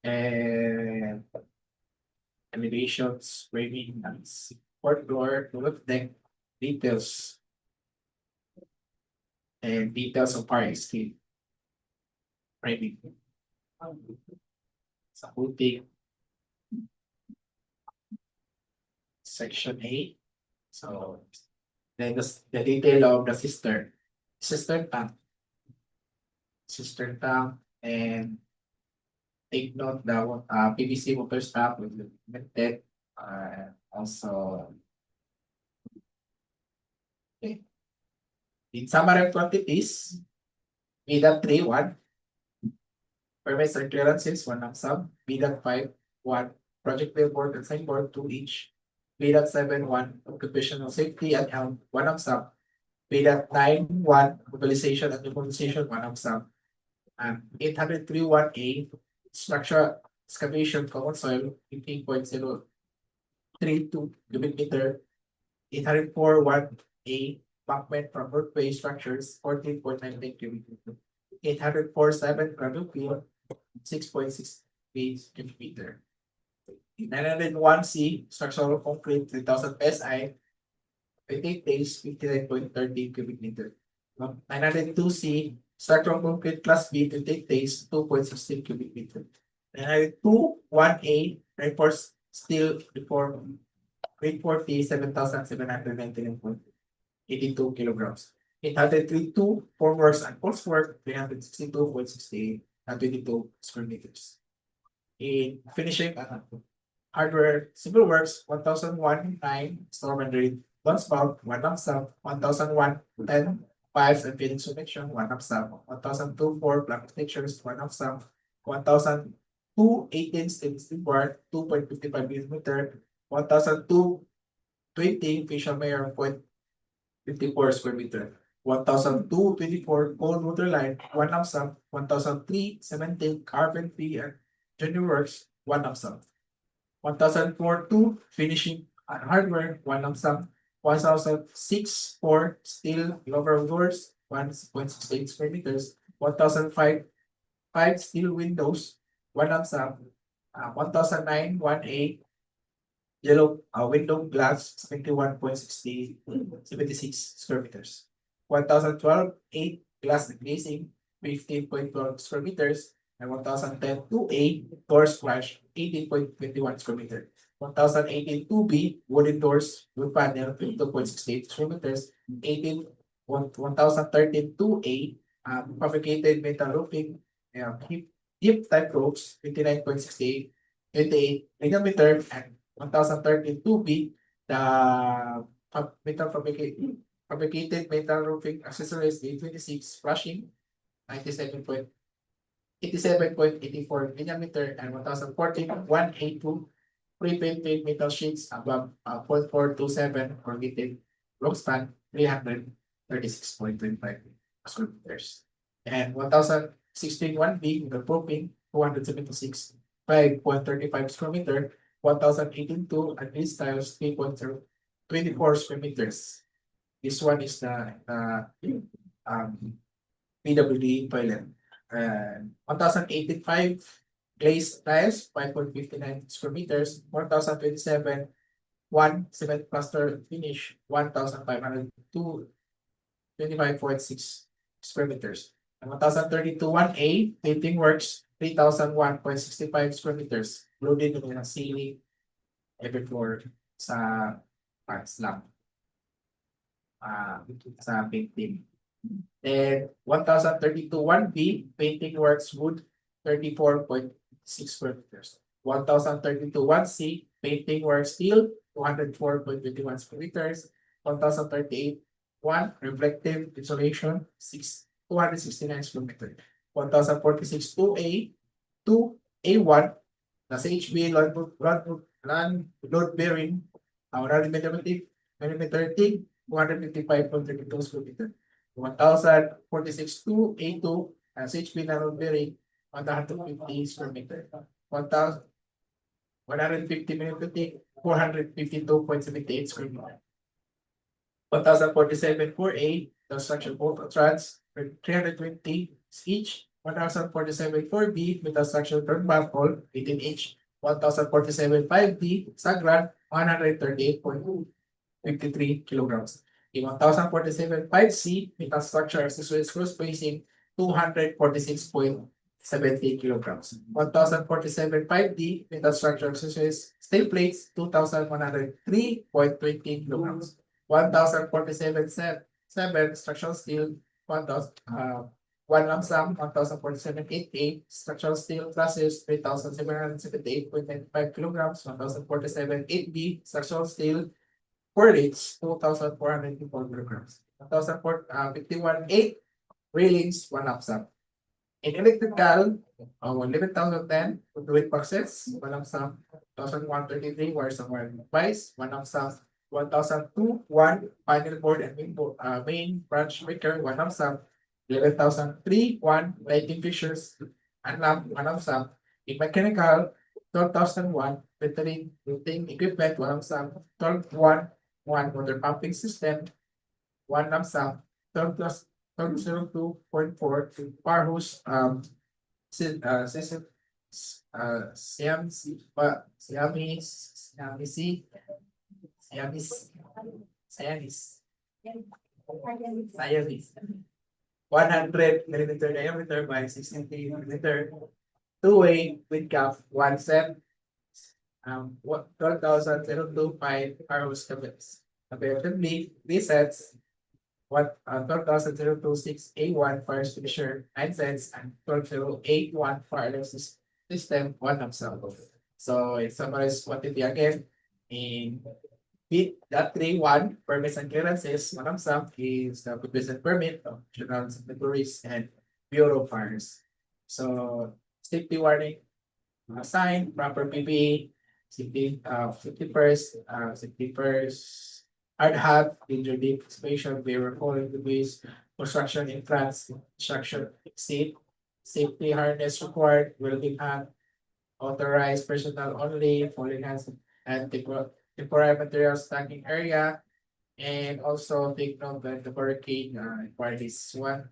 And elevations, framing, and fourth floor, roof deck details, and details of fire escape. Framing. Sa putik. Section 8. So then the detail of the cistern tank, and take note that PVC motor stop with limited, also. Okay. In summary quantities, BDAT 3, 1. Permits and clearances, 1 lump sum. BDAT 5, 1. Project billboard and signboard, 2 each. BDAT 7, 1. Occupational safety and health, 1 lump sum. paid at 9-1, mobilization and demobilization, 1 lump sum. 803-1A, structural excavation common soil, 15.032 cubic meter. 804-1A, bankment from workway structures, 14.98 cubic meter. 804-7, gravel field, 6.6 cubic meter. 901C, structural concrete, 3,000 SI, 28 days, 59.30 cubic meter. 902C, structural concrete class B, 28 days, 2.16 cubic meter. 902-1A, reinforced steel reform, grade 40, 7,799.82 kilograms. 803-2, formworks and post-work, 362.68 and 22 square meters. In finishing, hardware, civil works, 1,001-9, storm and drain, one spout, 1 lump sum, 1,001-10, pipes and fittings connection, 1 lump sum, 1,002-4, plant fixtures, 1 lump sum, 1,002-18, stainless steel bar, 2.55 millimeter, 1,002-20, facial mirror, 0.54 square meter, 1,224, cold water line, 1 lump sum, 1,317, carpentry and general works, 1 lump sum. 1,004-2, finishing and hardware, 1 lump sum. 1,006-4, steel lower doors, 1.68 square meters. 1,005, 5 steel windows, 1 lump sum. 1,009-1A, yellow window glass, 76 square meters. 1,012-8, glass glazing, 15.12 square meters. And 1,010-2A, door splash, 18.21 square meter. 1,018-2B, wooden doors, wood panel, 52.68 square meters. 1,013-2A, fabricated metal roofing, deep type ropes, 59.68, 28 millimeter. And 1,013-2B, the metal fabricated metal roofing accessories, 26 flashing, 87.84 millimeter. And 1,014-1A2, pre-painted metal sheets above 0.427 corrugated rope span, 336.25 square meters. And 1,016-1B, the proofing, 276, 5.35 square meter. 1,018-2, and these styles, 3.024 square meters. This one is the PWD toilet. 1,085 glazed tiles, 5.59 square meters. 1,027, 1 cement plaster finish, 1,502, 25.6 square meters. And 1,032-1A, painting works, 3,001.65 square meters. Loaded in a ceiling, every floor sa slab. Sa painting. Then 1,032-1B, painting works wood, 34.6 square meters. 1,032-1C, painting works steel, 204.21 square meters. 1,038-1, reflective insulation, 269 square meters. 1,046-2A, 2A1, nasa HB load bearing, 100 millimeter thick, 255.32 square meters. 1,046-2A2, HB load bearing, 150 square meters. 1,150 millimeter thick, 452.78 square meters. 1,047-4A, construction bolt trans, 320 each. 1,047-4B, metal structure turn baffle, 18 inch. 1,047-5B, sagran, 138.53 kilograms. In 1,047-5C, metal structure accessories cross spacing, 246.70 kilograms. 1,047-5D, metal structure accessories steel plates, 2,103.20 kilograms. 1,047-7 structural steel, 1 lump sum, 1,047-8A, structural steel classes, 3,778.95 kilograms. 1,047-8B, structural steel 4 rates, 2,494 kilograms. 1,051-8 railings, 1 lump sum. In electrical, 11,010 conduit boxes, 1 lump sum. 1,133 wires and wire device, 1 lump sum. 1,002, one panel board and main branch breaker, one lump sum. 11,003, one lighting fixtures and lamp, one lump sum. In mechanical, 12,001, filtering routine equipment, one lump sum. 12,1, one water pumping system, one lump sum. 12,02.4, power hose, system, Siamese. 100 millimeter diameter by 16 millimeter. Two-way with cap, one set. 12,025 arrows cabinets. Effectively, these sets. 12,026 A1 fire extinguisher, 9 cents, and 12,081 fire alarm system, one lump sum. So it summarizes quantity again. In bit that 3-1 permits and clearances, one lump sum is the business permit of general inventories and bureau of fires. So safety warning, sign, proper PPE, safety 51st, hard hat, injury deep expansion, we were falling the base, construction entrance, structure exceed, safety harness required, welding hand, authorized personnel only, falling hands, and temporary material stacking area. And also take note that the barricade required is one,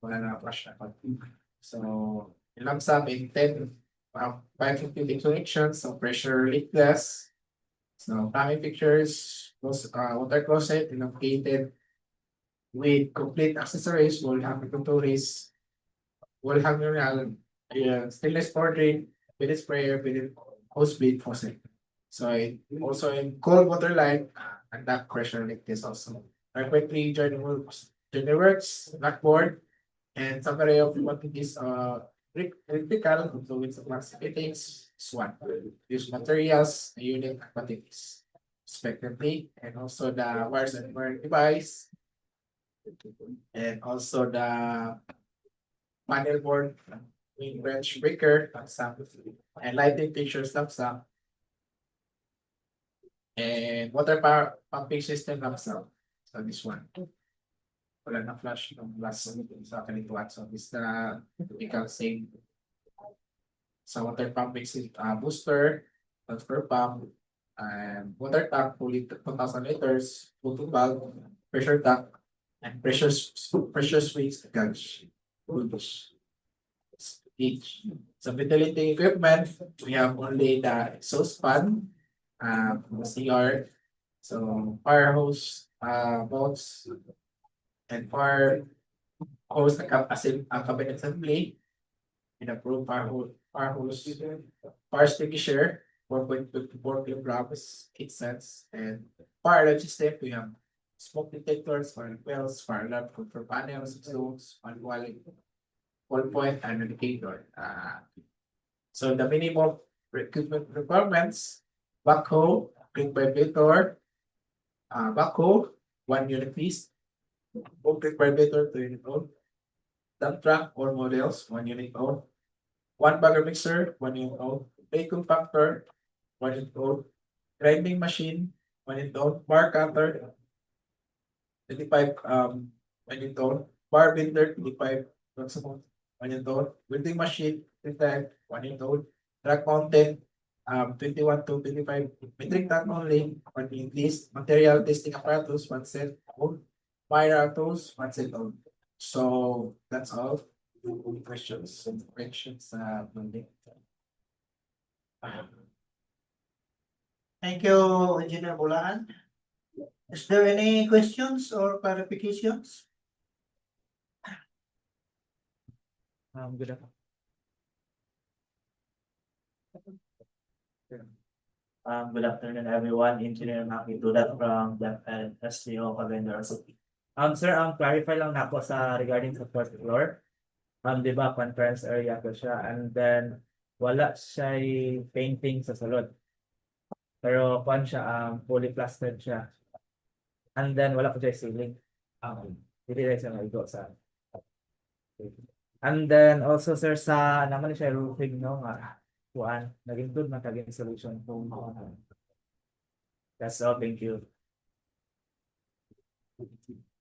wala na flash na. So, lump sum in 10 piping connections, so pressure leakless. So, plumbing fixtures, water closet, located with complete accessories, wall hanging contours, wall hanging stainless pour drain, with a sprayer, with a hose bid faucet. So it also in cold water line and that pressure like this also. Frequently journey works, blackboard, and summary of what it is electrical, so it's class fittings, SWAT, use materials, unit quantities, respectively, and also the wires and wiring device, and also the panel board, main branch breaker, and lighting fixtures, lump sum, and water power pumping system, lump sum. So this one. Wala na flash ng last sa Canitoan. So this na typical same. So water pumping booster, transfer pump, and water tank fully 2,000 liters, full to valve, pressure tank, and pressure switch gauge. Each. So ventilating equipment, we have only the exhaust fan, the CR, so fire hose, bolts, and fire hose cabinet assembly, and approved fire hose, fire extinguisher, 4.54 kilograms, 8 cents, and fire alarm system, we have smoke detectors, fire bells, fire alarm control panels, zones, manual, wall point, and indicator. So the minimum equipment requirements, backhoe, ring vibrator, backhoe, 1 unit piece, book vibrator, 2 unit old, dump truck or models, 1 unit old, 1 bagger mixer, 1 unit old, vacuum compactor, 1 unit old, grinding machine, 1 unit old, bar cutter, 25 1 unit old, bar bender, 25 maximum, 1 unit old, welding machine, 25 1 unit old, truck mounted, 21 to 25 metric ton only, 1 unit list, material testing apparatus, 1 set old, fire tools, 1 set old. So that's all. Any questions and corrections, Monday? Thank you, Engineer Bulaan. Is there any questions or clarifications? Good afternoon. Good afternoon, everyone. Engineer Maki Dudat from the DEO Cagayan de Oro. Sir, clarify lang na po sa regarding sa first floor. Di ba, conference area ko siya, and then wala siya painting sa salon. Pero kung siya, fully plastered siya. And then wala po siya ceiling. Hindi rin siya naigo sa. And then also, sir, sa naman siya roofing, no? Naging good na kaging solution. That's all, thank you. 1,038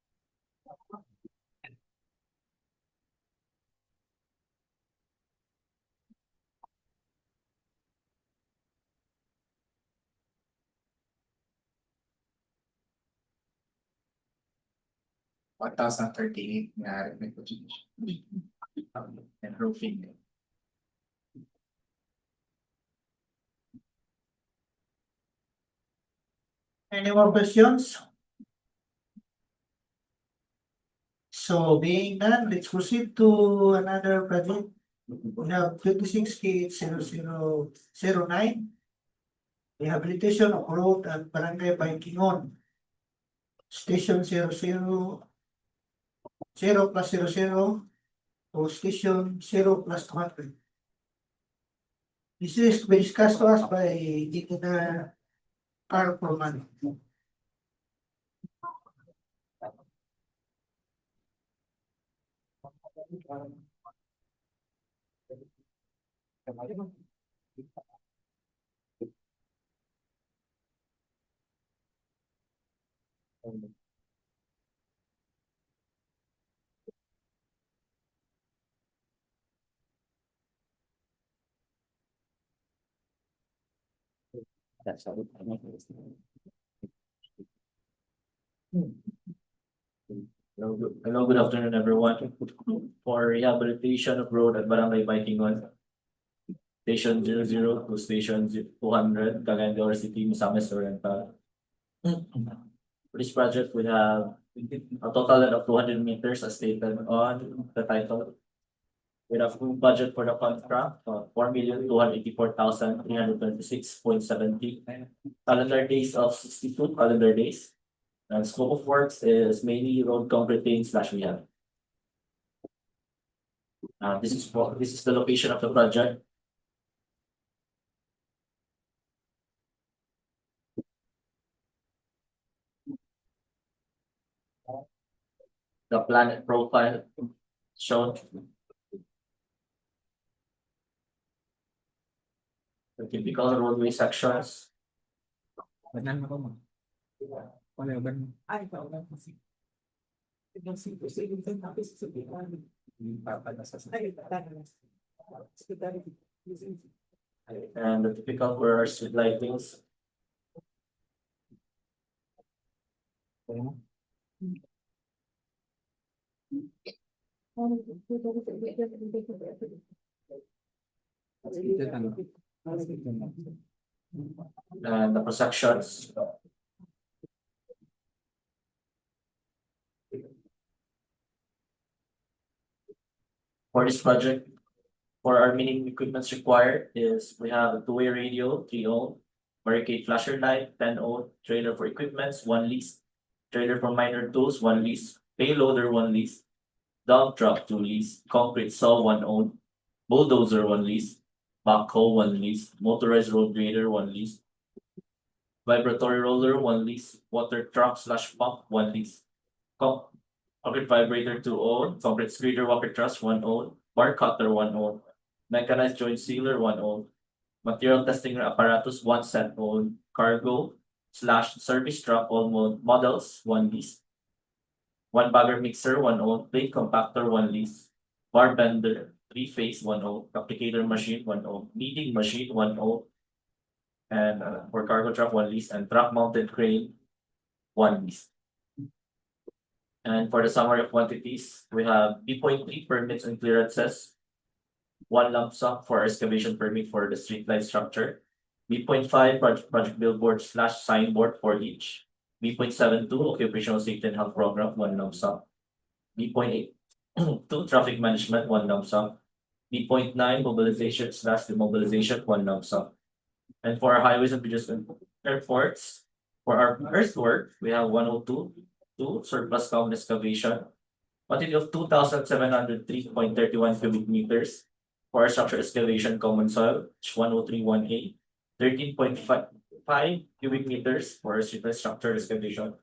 na and roofing. Any more questions? So being done, let's proceed to another project. We have 26K0009. Rehabilitation of road at Barangay Baikingon. Station 0 plus 00 or station 0 plus 200. This is to be discussed to us by Engineer Carl Proman. That's all. Hello, good afternoon, everyone. For rehabilitation of road at Barangay Baikingon, Station 00 to Station 200, Cagayan de Oro City, Misamis, Oriental. For this project, we have a total of 200 meters as stated on the title. We have full budget for the contract of 4,284,326.70. Calendar days of 62 calendar days. And scope of works is mainly road concreting / rehab. This is the location of the project. The planet profile shown. The typical roadway sections. And the typical for street lightings. And the projections. For this project, for our minimum equipments required is we have a two-way radio, 3 barricade flasher light, 10 trailer for equipments, 1 lease, trailer for minor tools, 1 lease, payloader, 1 lease, dump truck, 2 lease, concrete saw, 1 bulldozer, 1 lease, backhoe, 1 lease, motorized road grader, 1 lease, vibratory roller, 1 lease, water truck / pump, 1 lease, concrete vibrator, 2 concrete screeder walker truss, 1 bar cutter, 1 mechanized joint sealer, 1 material testing apparatus, 1 set cargo / service truck, all models, 1 lease, 1 bagger mixer, 1 plate compactor, 1 lease, bar bender, 3-phase, 1 applicator machine, 1 kneading machine, 1 and for cargo truck, 1 lease, and truck mounted crane, 1 lease. And for the summary of quantities, we have B.3 permits and clearances, 1 lump sum for excavation permit for the streetlight structure, B.5 project billboard / signboard for each, B.72 occupational safety and health program, 1 lump sum, B.8 2 traffic management, 1 lump sum, B.9 mobilization / demobilization, 1 lump sum. And for our highways and bridges and airports, for our earthwork, we have 102 surplus common excavation, quantity of 2,703.31 cubic meters. For our structure excavation common soil, 103.1A, 13.5 cubic meters for streetlight structure excavation,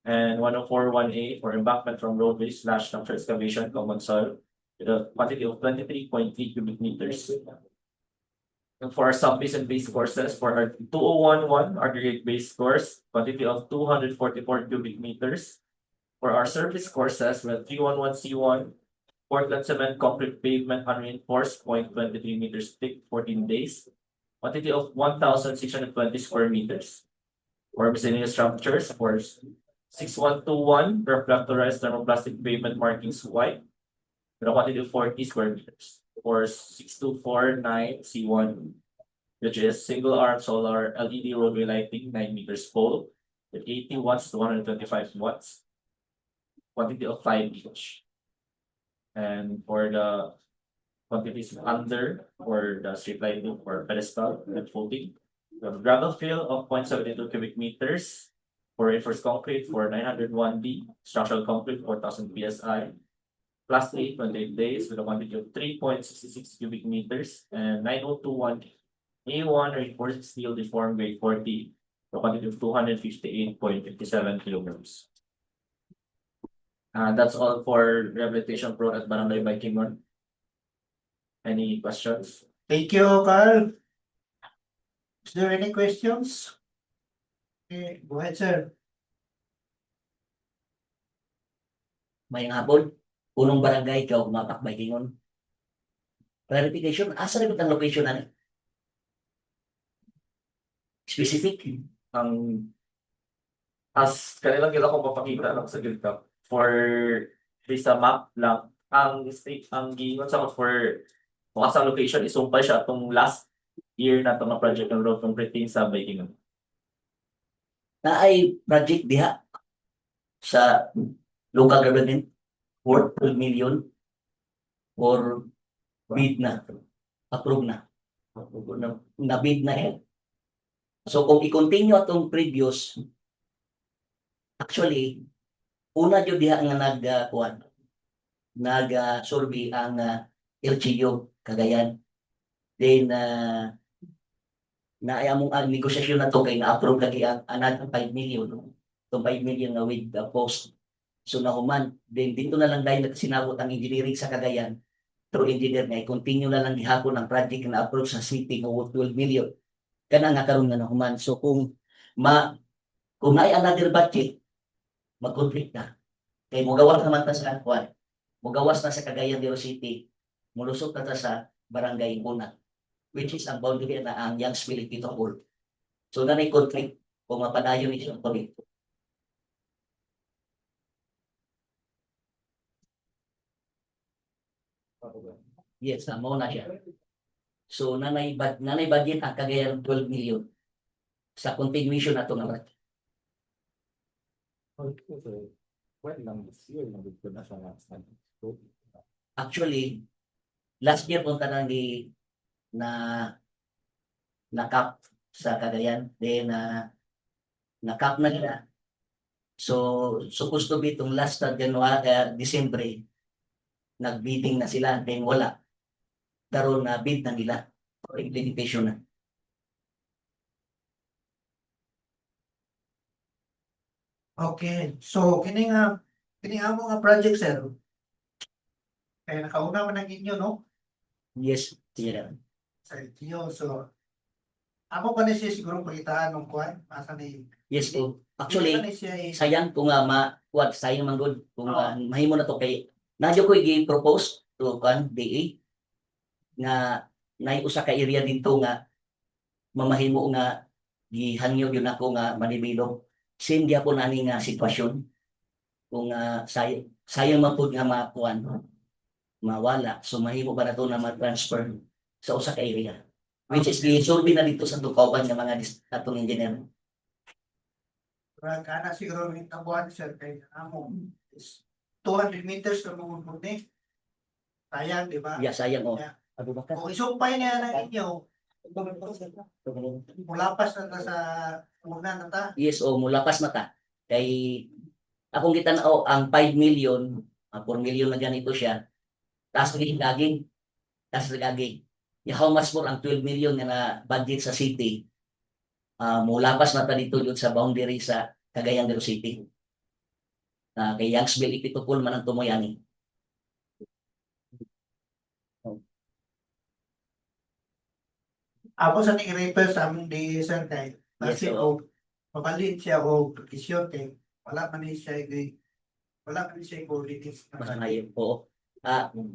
and 104.1A for embankment from roadways / structure excavation common soil, with a quantity of 23.3 cubic meters. And for our sub-base and base courses, for our 2011 aggregate base course, quantity of 244 cubic meters. For our service courses, we have 311C1, Portland Cement Concrete Pavement Unreinforced, 0.23 meters thick, 14 days. Quantity of 1,620 square meters. For miscellaneous structures, for 6121, reflectorized thermoplastic pavement markings white, with a quantity of 40 square meters. For 6249C1, which is single arm solar LED roadway lighting, 9 meters pole, with 80 watts to 125 watts. Quantity of 5 each. And for the quantities under for the street lighting for pedestal and footing, we have gravel fill of 0.72 cubic meters for reinforced concrete for 901D, structural concrete 4,000 PSI, plus 28 days with a quantity of 3.66 cubic meters, and 9021 A1 reinforced steel deformed grade 40, a quantity of 258.57 kilograms. That's all for rehabilitation pro at Barangay Baikingon. Any questions? Thank you, Carl. Is there any questions? Okay, go ahead, sir. May hapon, punong barangay, ikaw kumapak Baikingon. Clarification, asa na ang location na? Specific? As kanilang gila ko mapakita lang sa gilid for sa map lang, ang state, ang giingon sa for kung asa location, isumpay siya itong last year na itong project ng road completing sa Baikingon. Na ay project diha sa local government worth 12 million or bid na, approve na. Na-bid na yan. So kung i-continue atong previous, actually, una jud diha nga nag-survey ang LGU Cagayan. Then na ay among negosasyon na to kay na-approve lagi ang another 5 million. So 5 million na with the post. So nahuman, then dito na lang dahil sinabot ang engineering sa Cagayan through engineer nga continue na lang gihapon ang project na approve sa city ng 12 million. Kana nga karon nga nahuman. So kung naay another budget, mag-conflict na. Kay mugawas naman ta sa Kwan. Mugawas na sa Cagayan de Oro City. Mulusot na ta sa Barangay Iponan, which is ang boundary na ang Young Spirit dito Hall. So na may conflict kung mapadayon ni siyang proyekto. Yes, mo na siya. So nanay budget ang Cagayan 12 million sa continuation na ito nga project. Actually, last year punta na na-cap sa Cagayan, then na-cap na nila. So supposed to be itong last January, December, nag-bidding na sila, then wala. Karon na bid na nila for implementation na. Okay, so kini amo nga project, sir. Kaya nakauna man ang inyo, no? Yes, sir. Sa inyo, so amo pa ni siya siguro pagitaan ng kuan, asa ni Yes, po. Actually, ni siya sayang kung sayang man good kung mahimo na to kay nadyo ko i-propose to kan DA nga nay usa ka area dito nga mamahimo nga gihangyo yun ako nga manibilog sin gyapon ani nga sitwasyon kung sayang man pud nga makuan mawala so mahimo ba nato na ma-transfer sa usa ka area which is gisulbi na dito sa Tukawan nga mga atong engineer. kana siguro ni tabuan, sir, kay amo is 200 meters na mungod ni. Sayang, di ba? Yeah, sayang oh. Yeah. Abu Bakar. Kung isumpay niya na inyo, mulapas na ta sa una na ta. Yes, mulapas na ta. Kay akong gitan-aw ang 5 million, 4 million na ganito siya. Taas laging. Yeah, how much more ang 12 million na budget sa city? Mulapas na ta dito yun sa boundary sa Cagayan de Oro City. Kay Youngsville Ipitupol man ang tumoyani. Ako sa ni-refer sa aming DE, sir, kay Yes, kasi mabalin siya o petisyon kay wala man ni siya Wala pa rin siya coordinates. Mas ngayon, oo.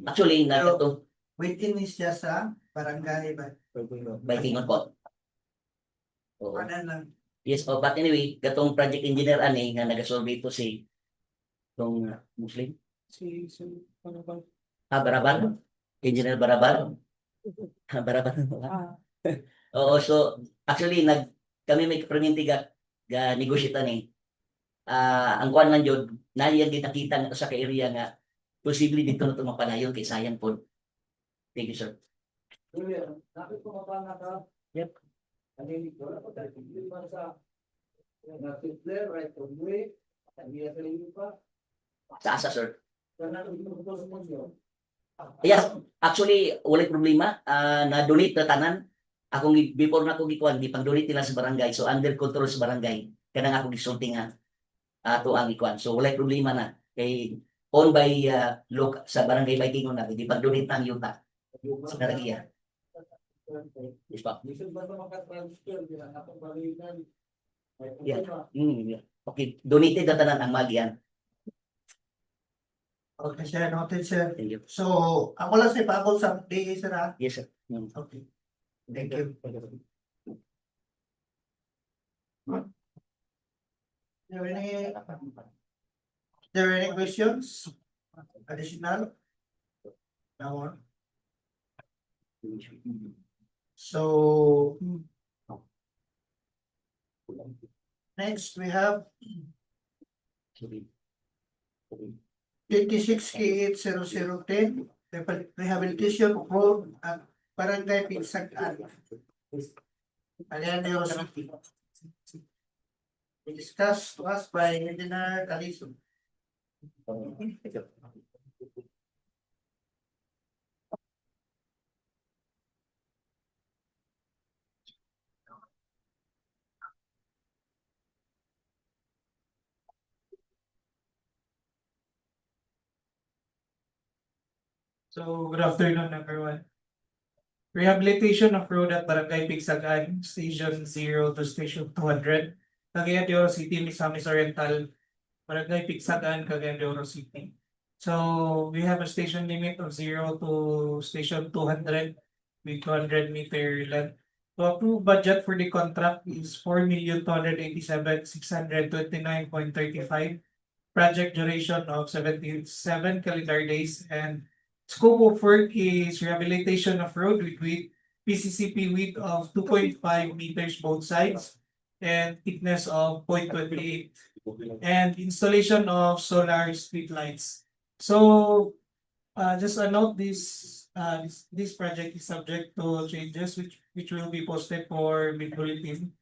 Actually, nagkato, Within is siya sa barangay ba? Baikingon po. Oo. Ano lang. Yes po, but anyway, katong project engineer ani nga nagasurvey to si tong Muslim. Ano ba? Barabar. Engineer Barabar. Barabar. Oo, so actually kami may perminti ga negosyata ni. Ang kuan man jud naliyan din nakita nga sa ka-area nga posible dito na ito mapanayon kay sayang po. Thank you, sir. Yep. Sa asa, sir? Yes, actually, walay problema. Na-donate na tanan. Before na ako gikuan, di pang-donate nila sa barangay. So, under control sa barangay. Kaya nga ako gisulti nga ato ang ikuan. So, walay problema na. Kay owned by sa barangay Baikingon na. Di pag-donate ng yuta. Sa Naragia. Yes, pa. Yeah. Yeah. Okay, donated na tanan ang magian. Okay, sir. Noted, sir. Thank you. So, ako lang sa ipakol sa DA, sir, ha? Yes, sir. Okay. Thank you. There any questions? Additional? No more? So, next we have 56K80010, Rehabilitation of Road at Barangay Pigsag-an. Cagayan de Oro. Discussed to us by Engineer Calizo. So, good afternoon, everyone. Rehabilitation of road at Barangay Pigsag-an, Station 0 to Station 200, Cagayan de Oro City, Misamis Oriental, Barangay Pigsag-an, Cagayan de Oro City. So, we have a station limit of 0 to Station 200 with 200-meter length. To approve budget for the contract is 4,287,629.35. Project duration of 77 calendar days and scope of work is rehabilitation of road with PCCP width of 2.5 meters both sides and thickness of 0.28 and installation of solar street lights. So just a note, this project is subject to changes which will be posted for mid-bulletin.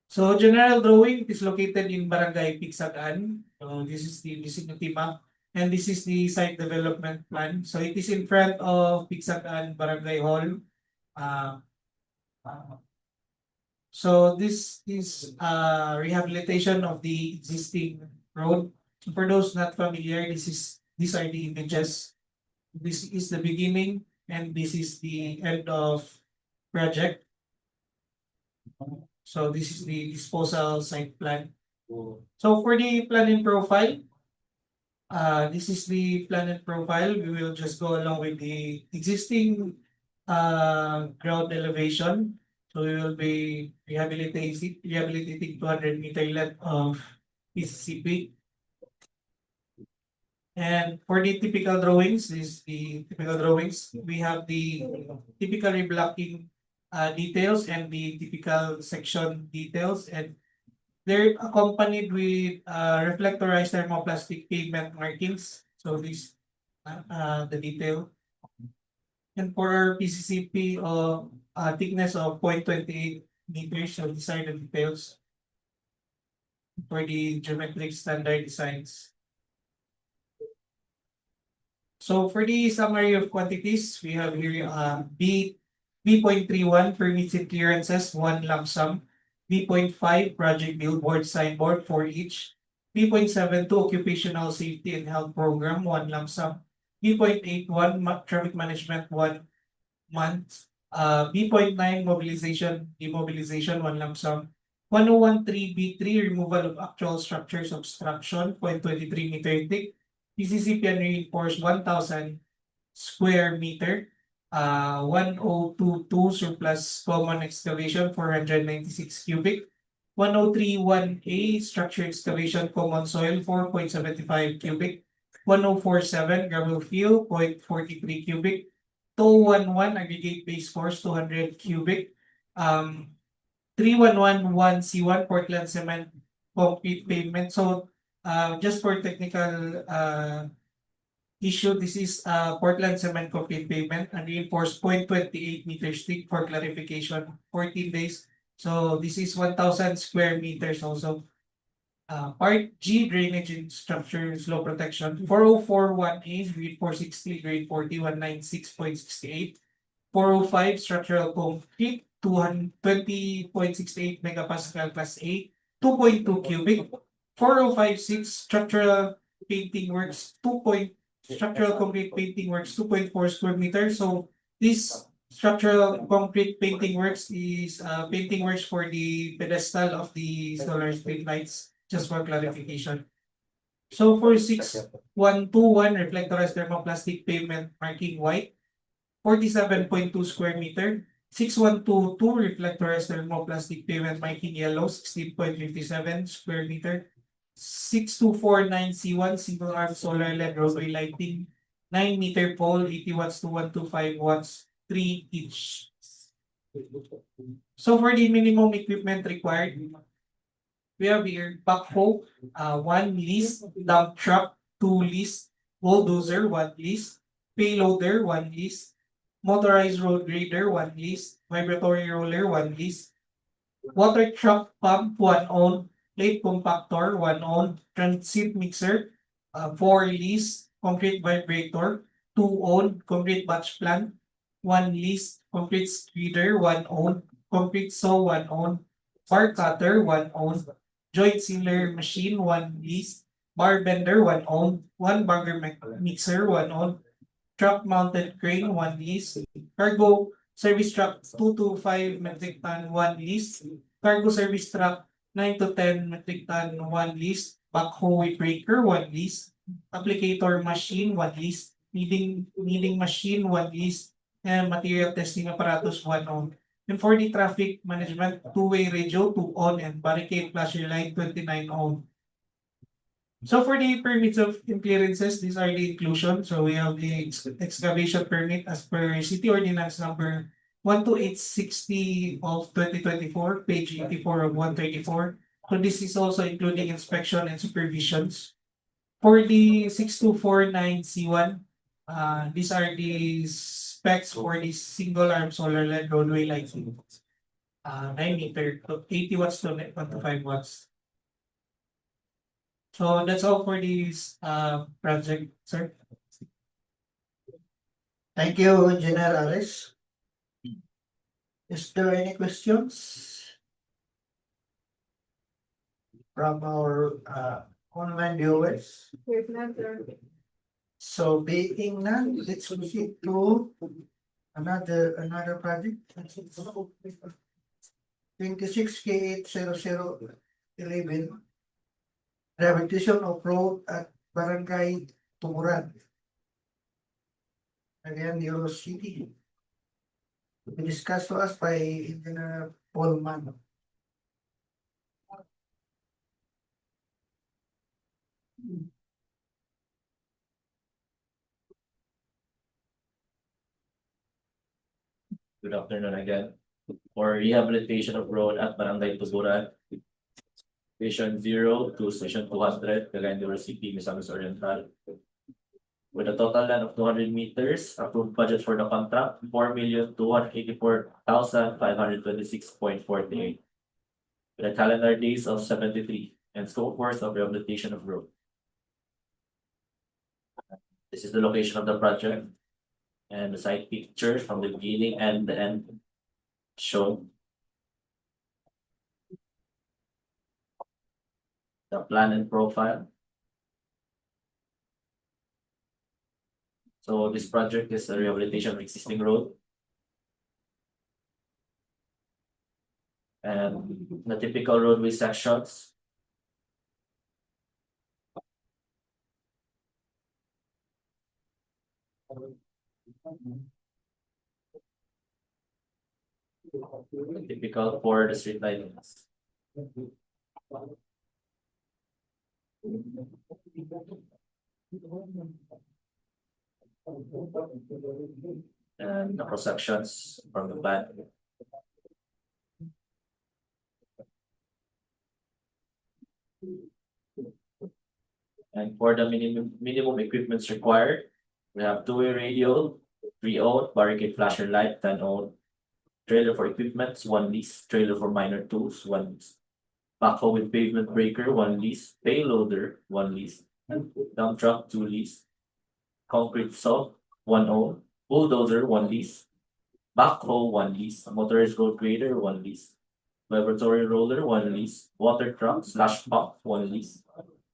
So general drawing is located in Barangay Pigsag-an. So this is the vicinity map. And this is the site development plan. So it is in front of Pigsag-an Barangay Hall. So this is rehabilitation of the existing road. For those not familiar, these are the images. This is the beginning and this is the end of project. So this is the disposal site plan. So for the plan and profile, this is the plan and profile. We will just go along with the existing ground elevation. So we will be rehabilitating 200-meter length of PCCP. And for the typical drawings, this is the typical drawings. We have the typical reblocking details and the typical section details, and they're accompanied with reflectorized thermoplastic pavement markings. So this the detail. And for our PCCP thickness of 0.28 meters, so these are the details for the geometric standard designs. So for the summary of quantities, we have here B.31 permits and clearances, 1 lump sum. B.5 project billboard signboard for each. B.72 occupational safety and health program, 1 lump sum. B.81 traffic management, 1 month. B.9 mobilization, demobilization, 1 lump sum. 1013B3, removal of actual structures obstruction, 0.23 meter thick. PCCP and reinforced 1,000 square meter. 1022 surplus common excavation, 496 cubic. 1031A structure excavation common soil, 4.75 cubic. 1047 gravel fill, 0.43 cubic. 211 aggregate base force, 200 cubic. 3111C1 Portland cement concrete pavement. So just for technical issue, this is Portland cement concrete pavement and reinforced 0.28 meters thick for clarification, 14 days. So this is 1,000 square meters also. Part G, drainage and structure slow protection, 4041A, grade 460, grade 4196.68. 405, structural concrete, 220.68 megapascal class A, 2.2 cubic. 4056, structural painting works, structural concrete painting works, 2.4 square meters. So this structural concrete painting works is painting works for the pedestal of the solar street lights, just for clarification. So for 6121, reflectorized thermoplastic pavement marking white, 47.2 square meter. 6122, reflectorized thermoplastic pavement marking yellow, 16.57 square meter. 6249C1, single arm solar LED roadway lighting, 9-meter pole, 80 watts to 125 watts, 3 each. So for the minimum equipment required, we have here backhoe, 1 lease, dump truck, 2 lease, bulldozer, 1 lease, payloader, 1 lease, motorized road grader, 1 lease, vibratory roller, 1 lease, water truck pump, 1 owned, plate compactor, 1 owned, transit mixer, 4 lease, concrete vibrator, 2 owned, concrete batch plant, 1 lease, concrete skidder, 1 owned, concrete saw, 1 owned, bar cutter, 1 owned, joint sealer machine, 1 lease, bar bender, 1 owned, 1 bagger mixer, 1 owned, truck mounted crane, 1 lease, cargo service truck 2 to 5 metric ton, 1 lease, cargo service truck 9 to 10 metric ton, 1 lease, backhoe with breaker, 1 lease, applicator machine, 1 lease, kneading machine, 1 lease, and material testing apparatus, 1 owned. And for the traffic management, 2-way radio, 2 on, and barricade flasher light, 29 owned. So for the permits of clearances, these are the inclusion. So we have the excavation permit as per City Ordinance number 12860 of 2024, page 84 of 134. So this is also including inspection and supervisions. For the 6249C1, these are the specs for the single arm solar LED roadway lighting. 9-meter to 80 watts to 125 watts. So that's all for this project, sir. Thank you, Engineer Aris. Is there any questions from our online viewers? Wait, none, sir. So being none, let's proceed to another project. 26K80011, rehabilitation of road at Barangay Tumuran, Cagayan de Oro City. To be discussed to us by Engineer Paul Mano. Good afternoon again. For rehabilitation of road at Barangay Tuguran, Station 0 to Station 200, Cagayan de Oro City, Misamis Oriental. With a total length of 200 meters, approved budget for the contract, 4,284,526.48. With a calendar days of 73 and scope force of rehabilitation of road. This is the location of the project and the site picture from the beginning and the end shown. The plan and profile. So this project is a rehabilitation of existing road. And the typical roadway sections. Typical for the street lighting. And the cross sections from the plan. And for the minimum equipments required, we have two-way radio, 3 owned, barricade flasher light, 10 owned. Trailer for equipments, 1 lease, trailer for minor tools, 1 lease. Backhoe with pavement breaker, 1 lease, payloader, 1 lease, dump truck, 2 lease. Concrete saw, 1 owned, bulldozer, 1 lease. Backhoe, 1 lease, motorized road grader, 1 lease. Laboratory roller, 1 lease, water truck / pump, 1 lease.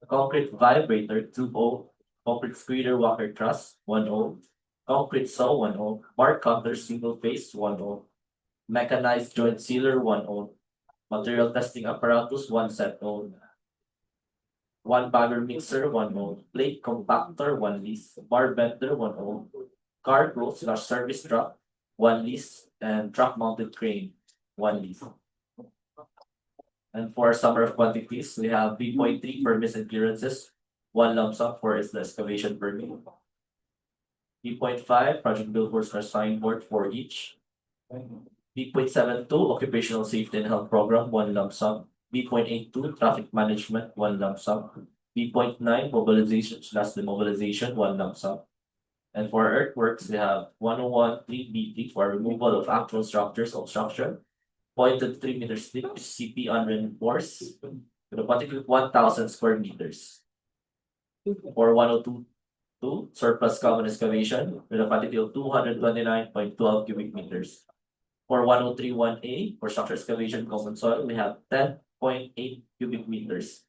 Concrete vibrator, 2 owned, concrete squeeder walker truss, 1 owned. Concrete saw, 1 owned, bar cutter single phase, 1 owned. Mechanized joint sealer, 1 owned. Material testing apparatus, 1 set owned. 1 bagger mixer, 1 owned. Plate compactor, 1 lease. Bar bender, 1 owned. Cargo / service truck, 1 lease. And truck mounted crane, 1 lease. And for summer of quantities, we have 3.3 permits and clearances, 1 lump sum for the excavation permit. 3.5 project billboards or signboard for each. 3.72 occupational safety and health program, 1 lump sum. 3.82 traffic management, 1 lump sum. 3.9 mobilization / demobilization, 1 lump sum. And for earthworks, we have 101 3B3 for removal of actual structures obstruction. Pointed 3-meter slip CP unreinforced with a quantity of 1,000 square meters. For 102 surplus common excavation with a quantity of 229.12 cubic meters. For 103-1A, for structure excavation common soil, we have 10.8 cubic meters.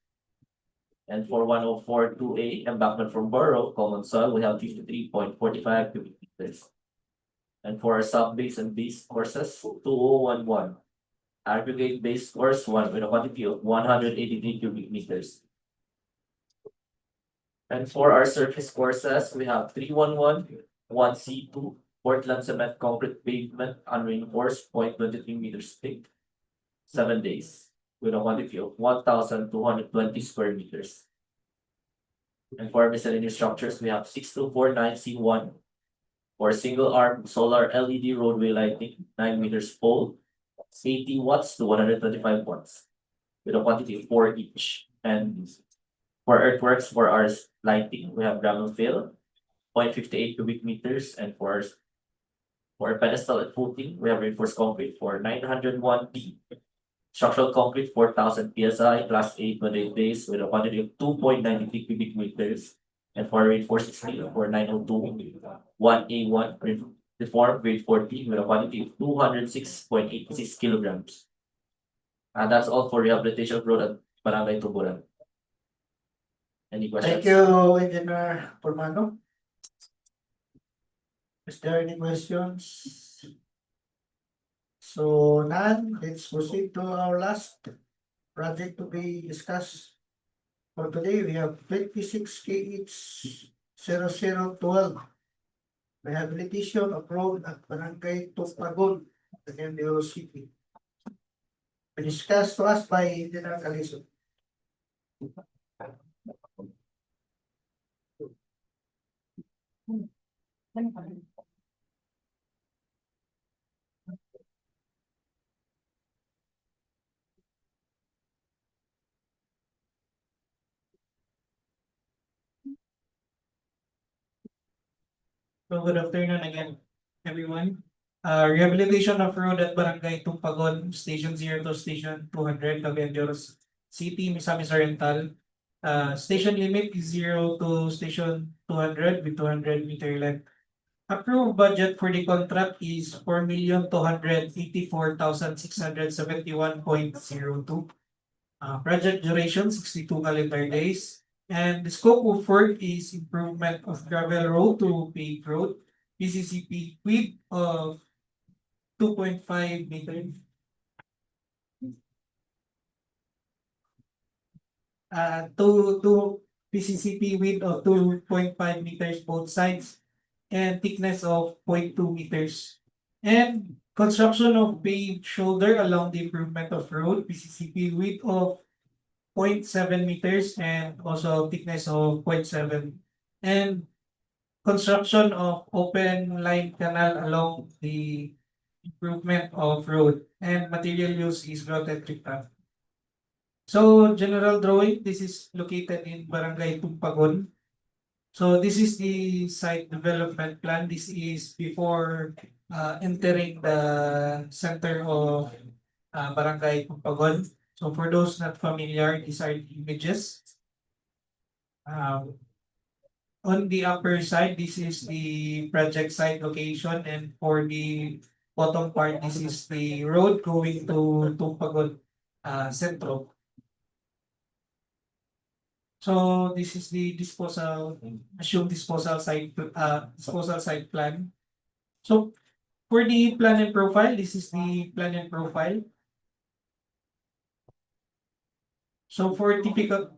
And for 104-2A, embankment from borough common soil, we have 53.45 cubic meters. And for our sub-base and base courses, 2011, aggregate base course 1 with a quantity of 183 cubic meters. And for our surface courses, we have 311, 1C2, Portland cement concrete pavement unreinforced 0.23 meters thick, 7 days, with a quantity of 1,220 square meters. And for miscellaneous structures, we have 6249C1 for single arm solar LED roadway lighting, 9 meters pole, 80 watts to 125 watts, with a quantity of 4 each. And for earthworks for our lighting, we have gravel fill, 0.58 cubic meters, and for pedestal and footing, we have reinforced concrete for 901 P. Structural concrete 4,000 PSI, class A 28 days with a quantity of 2.93 cubic meters. And for reinforced steel for 902 1A1 reform grade 40 with a quantity of 206.86 kilograms. And that's all for rehabilitation road at Barangay Tuburan. Any questions? Thank you, Engineer Formano. Is there any questions? So none, let's proceed to our last project to be discussed. For today, we have 26 KH 0012. Rehabilitation of road at Barangay Tupagon, Cagayan de Oro City. Discussed to us by Engineer Calizo. So good afternoon again, everyone. Rehabilitation of road at Barangay Tupagon, Station 0 to Station 200, Cagayan de Oro City, Misamis Oriental. Station limit is 0 to Station 200 with 200-meter length. Approved budget for the contract is 4,284,671.02. Project duration 62 calendar days. And the scope of work is improvement of gravel road to paved road, PCCP width of 2.5 meters. two PCCP width of 2.5 meters both sides and thickness of 0.2 meters. And construction of paved shoulder along the improvement of road, PCCP width of 0.7 meters and also thickness of 0.7. And construction of open line canal along the improvement of road, and material use is grouted riprap. So general drawing, this is located in Barangay Tumpagon. So this is the site development plan. This is before entering the center of Barangay Tumpagon. So for those not familiar, these are the images. On the upper side, this is the project site location, and for the bottom part, this is the road going to Tumpagon Centro. So this is the assumed disposal site plan. So for the plan and profile, this is the plan and profile. So for typical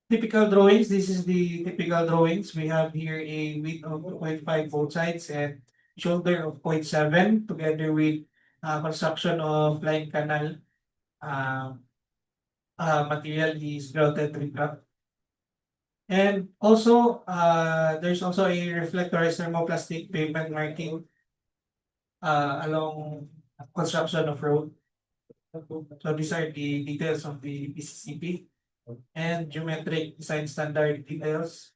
drawings, this is the typical drawings. We have here a width of 2.5 both sides and shoulder of 0.7 together with construction of line canal. Material is grouted riprap. And also, there's also a reflectorized thermoplastic pavement marking along construction of road. So these are the details of the PCCP and geometric design standard details.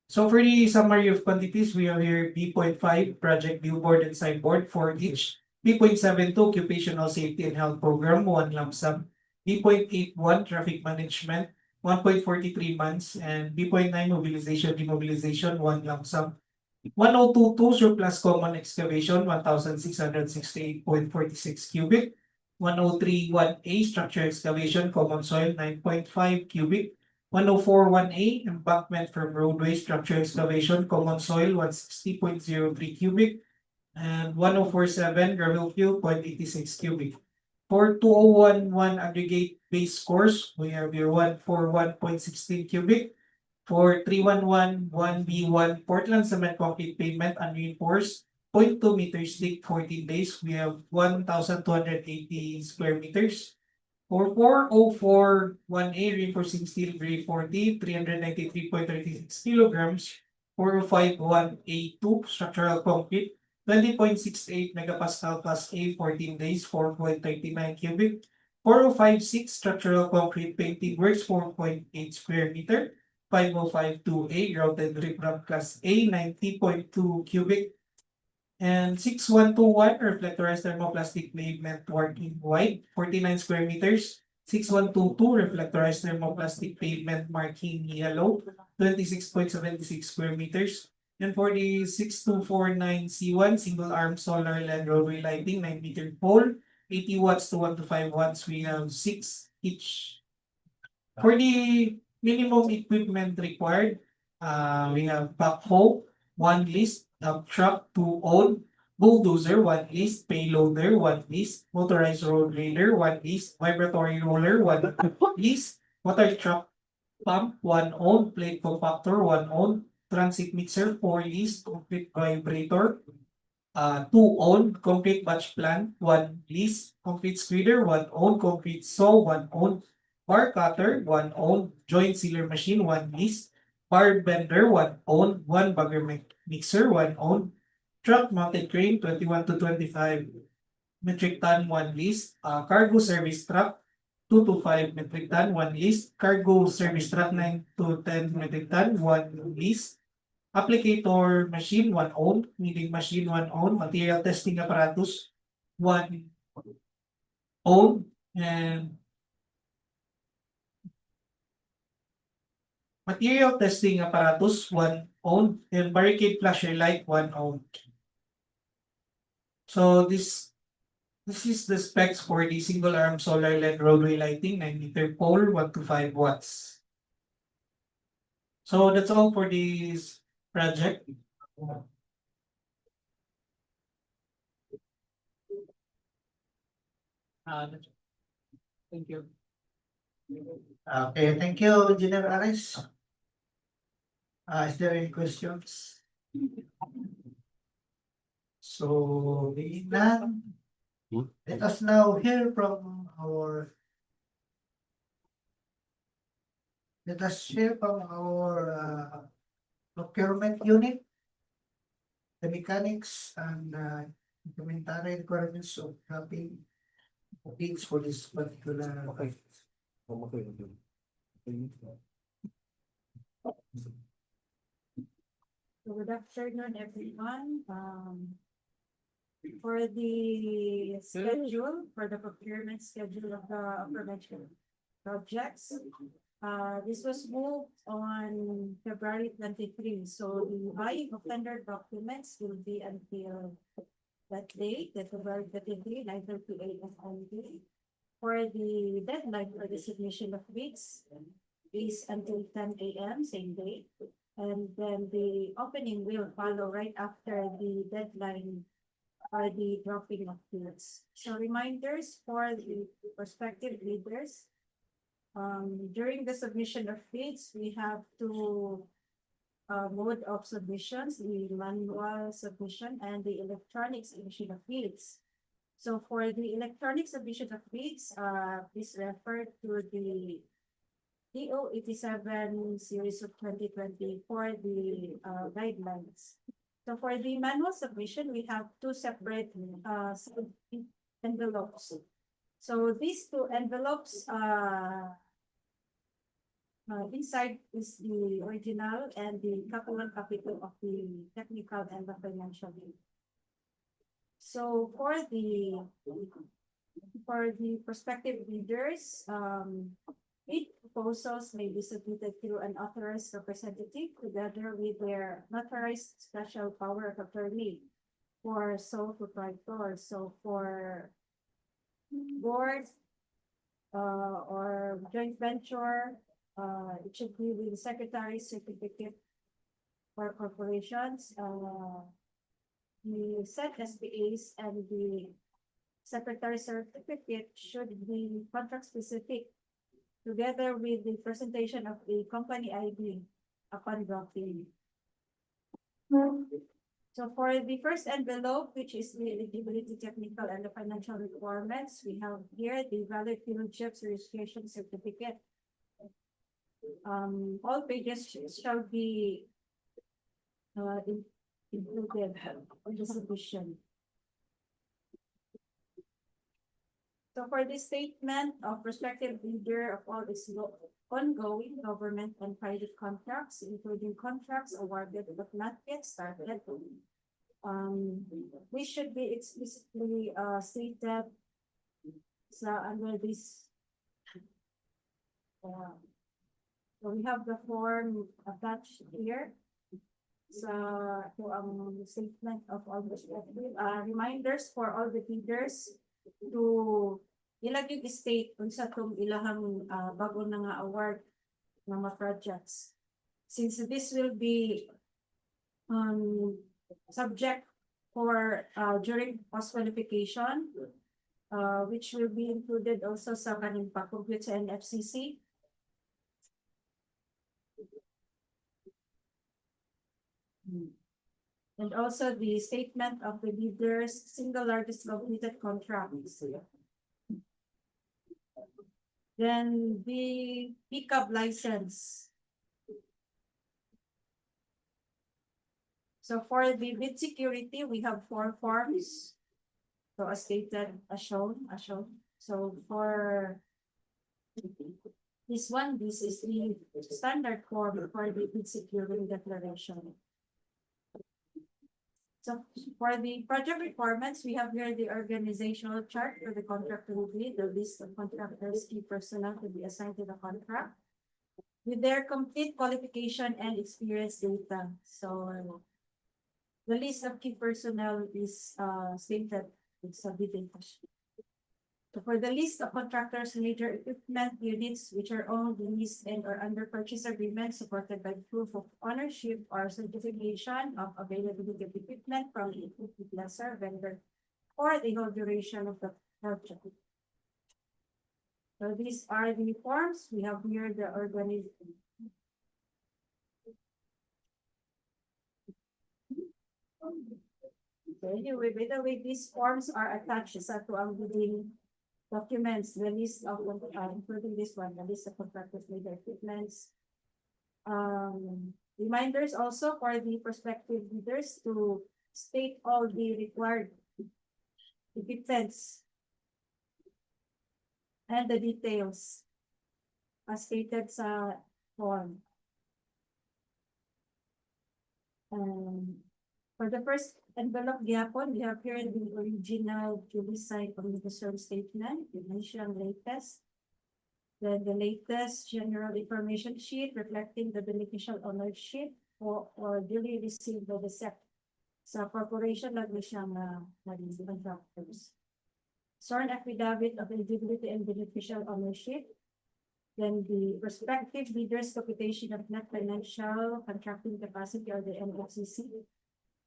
So for the summary of quantities, we have here B.5 project billboard and signboard for each. B.72 occupational safety and health program, 1 lump sum. B.81 traffic management, 1.43 months, and B.9 mobilization demobilization, 1 lump sum. 1022 surplus common excavation, 1,668.46 cubic. 1031A structure excavation common soil, 9.5 cubic. 1041A embankment from roadway structure excavation common soil, 160.03 cubic. And 1047 gravel fill, 0.86 cubic. For 2011 aggregate base course, we have your 141.16 cubic. For 311 1B1 Portland cement concrete pavement unreinforced, 0.2 meters thick, 14 days, we have 1,280 square meters. For 404 1A reinforcing steel grade 40, 393.36 kilograms. 405 1A2 structural concrete, 20.68 megapascal plus A, 14 days, 4.39 cubic. 4056 structural concrete painting works, 4.8 square meter. 5052A grouted riprap class A, 90.2 cubic. And 6121 reflectorized thermoplastic pavement working white, 49 square meters. 6122 reflectorized thermoplastic pavement marking yellow, 26.76 square meters. And for the 6249C1 single arm solar LED roadway lighting, 9-meter pole, 80 watts to 1 to 5 watts, we have 6 each. For the minimum equipment required, we have backhoe, 1 list, dump truck, 2 owned, bulldozer, 1 list, payloader, 1 list, motorized road grader, 1 list, vibratory roller, 1 list, water truck pump, 1 owned, plate compactor, 1 owned, transit mixer, 4 list, concrete vibrator, 2 owned, concrete batch plant, 1 list, concrete squeeder, 1 owned, concrete saw, 1 owned, bar cutter, 1 owned, joint sealer machine, 1 list, bar bender, 1 owned, 1 bagger mixer, 1 owned, truck mounted crane, 21 to 25 metric ton, 1 list, cargo service truck, 2 to 5 metric ton, 1 list, cargo service truck, 9 to 10 metric ton, 1 list, applicator machine, 1 owned, milling machine, 1 owned, material testing apparatus, 1 owned, and material testing apparatus, 1 owned, and barricade flasher light, 1 owned. So this is the specs for the single arm solar LED roadway lighting, 9-meter pole, 1 to 5 watts. So that's all for this project. Thank you. Okay, thank you, Engineer Aris. Is there any questions? So, being none, let us now hear from our procurement unit, the mechanics and implementary requirements of having bids for this particular. So good afternoon, everyone. For the schedule, for the procurement schedule of the aforementioned projects, this was moved on February 23. So the buying of tender documents will be until that date, the February 23, 9:30 a.m. only. For the deadline for the submission of bids is until 10 a.m. same day. And then the opening will follow right after the deadline for the dropping of bids. So reminders for the prospective bidders. During the submission of bids, we have two mode of submissions, the manual submission and the electronic submission of bids. So for the electronic submission of bids, please refer to the DEO 87 series of 2020 for the guidelines. So for the manual submission, we have two separate envelopes. So these two envelopes, inside is the original and the Capitol of the technical and the financial aid. So for the prospective bidders, bid proposals may be submitted through an authorized representative together with their notarized special power of attorney for sole proprietor. So for board or joint venture, it should be with the secretary's certificate for corporations, the set SPAs and the secretary certificate should be contract specific together with the presentation of a company ID upon dropping. So for the first envelope, which is the eligibility technical and the financial requirements, we have here the valid field chips registration certificate. All pages shall be included in the submission. So for the statement of prospective bidder of all its ongoing government and private contracts, including contracts awarded but not yet started, this should be explicitly stated under this. So we have the form attached here. So statement of all prospective reminders for all the bidders to ilag yung state kung sa itong ilahang bago na nga award ng mga projects. Since this will be subject for during post-qualification, which will be included also sa kaning pa-compute sa NFCC. And also the statement of the bidder's single largest completed contracts. Then the pickup license. So for the bid security, we have 4 forms. So as stated, as shown. So for this one, this is the standard form for the bid security declaration. So for the project requirements, we have here the organizational chart for the contract to be, the list of contractors, key personnel to be assigned to the contract, with their complete qualification and experience data. So the list of key personnel is stated in the data sheet. So for the list of contractors, major equipment units which are owned, leased, and or under purchase agreement supported by proof of ownership or certification of availability of equipment from the equipment lessor vendor for the whole duration of the project. So these are the forms. We have here the organization. So anyway, by the way, these forms are attached sa to ang bidding documents, the list of, including this one, the list of contractors, labor equipments. Reminders also for the prospective bidders to state all the required equipments and the details as stated sa form. For the first envelope gyapon, we have here the original duly signed communication statement, the mentioned latest. Then the latest general information sheet reflecting the beneficial ownership or duly received by the SEC. Sa corporation lang siyang naging contractors. Sworn affidavit of eligibility and beneficial ownership. Then the prospective bidders computation of net financial contracting capacity or the NFCC.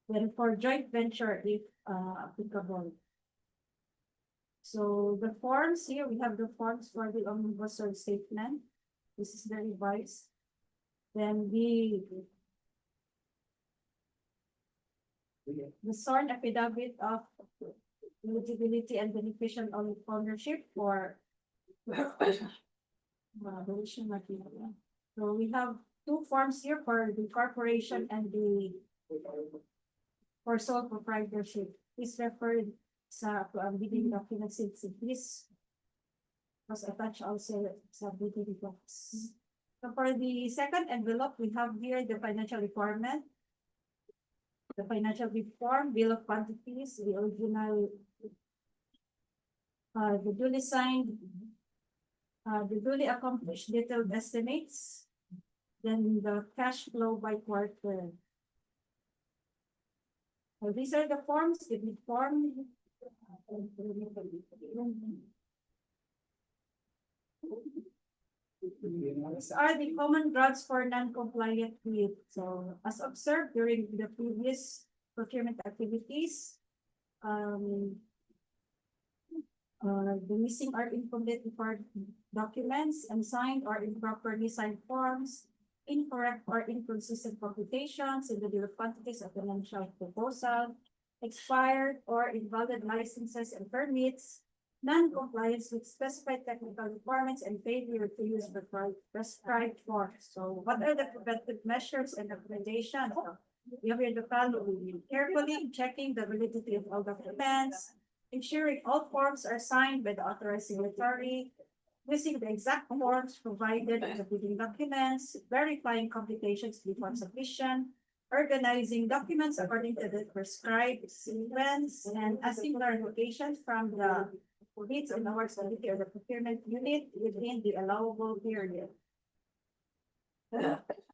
Then for joint venture, if applicable. So the forms here, we have the forms for the omnibus sword statement. This is the revised. Then the sworn affidavit of eligibility and beneficial ownership for so we have two forms here for the corporation and the for sole proprietorship. Is referred sa bidding documents since this was attached also sa bidding box. So for the second envelope, we have here the financial requirement. The financial reform, bill of quantities, the original, the duly signed, the duly accomplished detailed estimates, then the cash flow by quarter. So these are the forms, the bid form. These are the common grounds for non-compliant bid. So as observed during the previous procurement activities, the missing or incomplete required documents, unsigned or improperly signed forms, incorrect or inconsistent computations in the bill of quantities of financial proposal, expired or invalid licenses and permits, non-compliance with specified technical requirements, and failure to use the prescribed forms. So what are the preventive measures and recommendations? We have here the following: carefully checking the validity of all documents, ensuring all forms are signed by the authorized signatory, using the exact forms provided in the bidding documents, verifying computations before submission, organizing documents according to the prescribed sequence, and asking clarifications from the bids and awards committee or the procurement unit within the allowable period.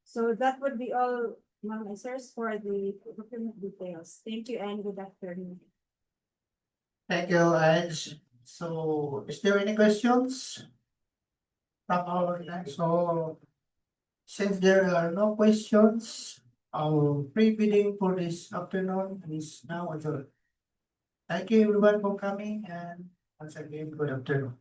So that would be all, Ma'am and sirs, for the procurement details. Thank you and good afternoon. Thank you, Ange. So is there any questions? From our so since there are no questions, our pre-bidding for this afternoon is now adjourned. Thank you everyone for coming and once again, good afternoon.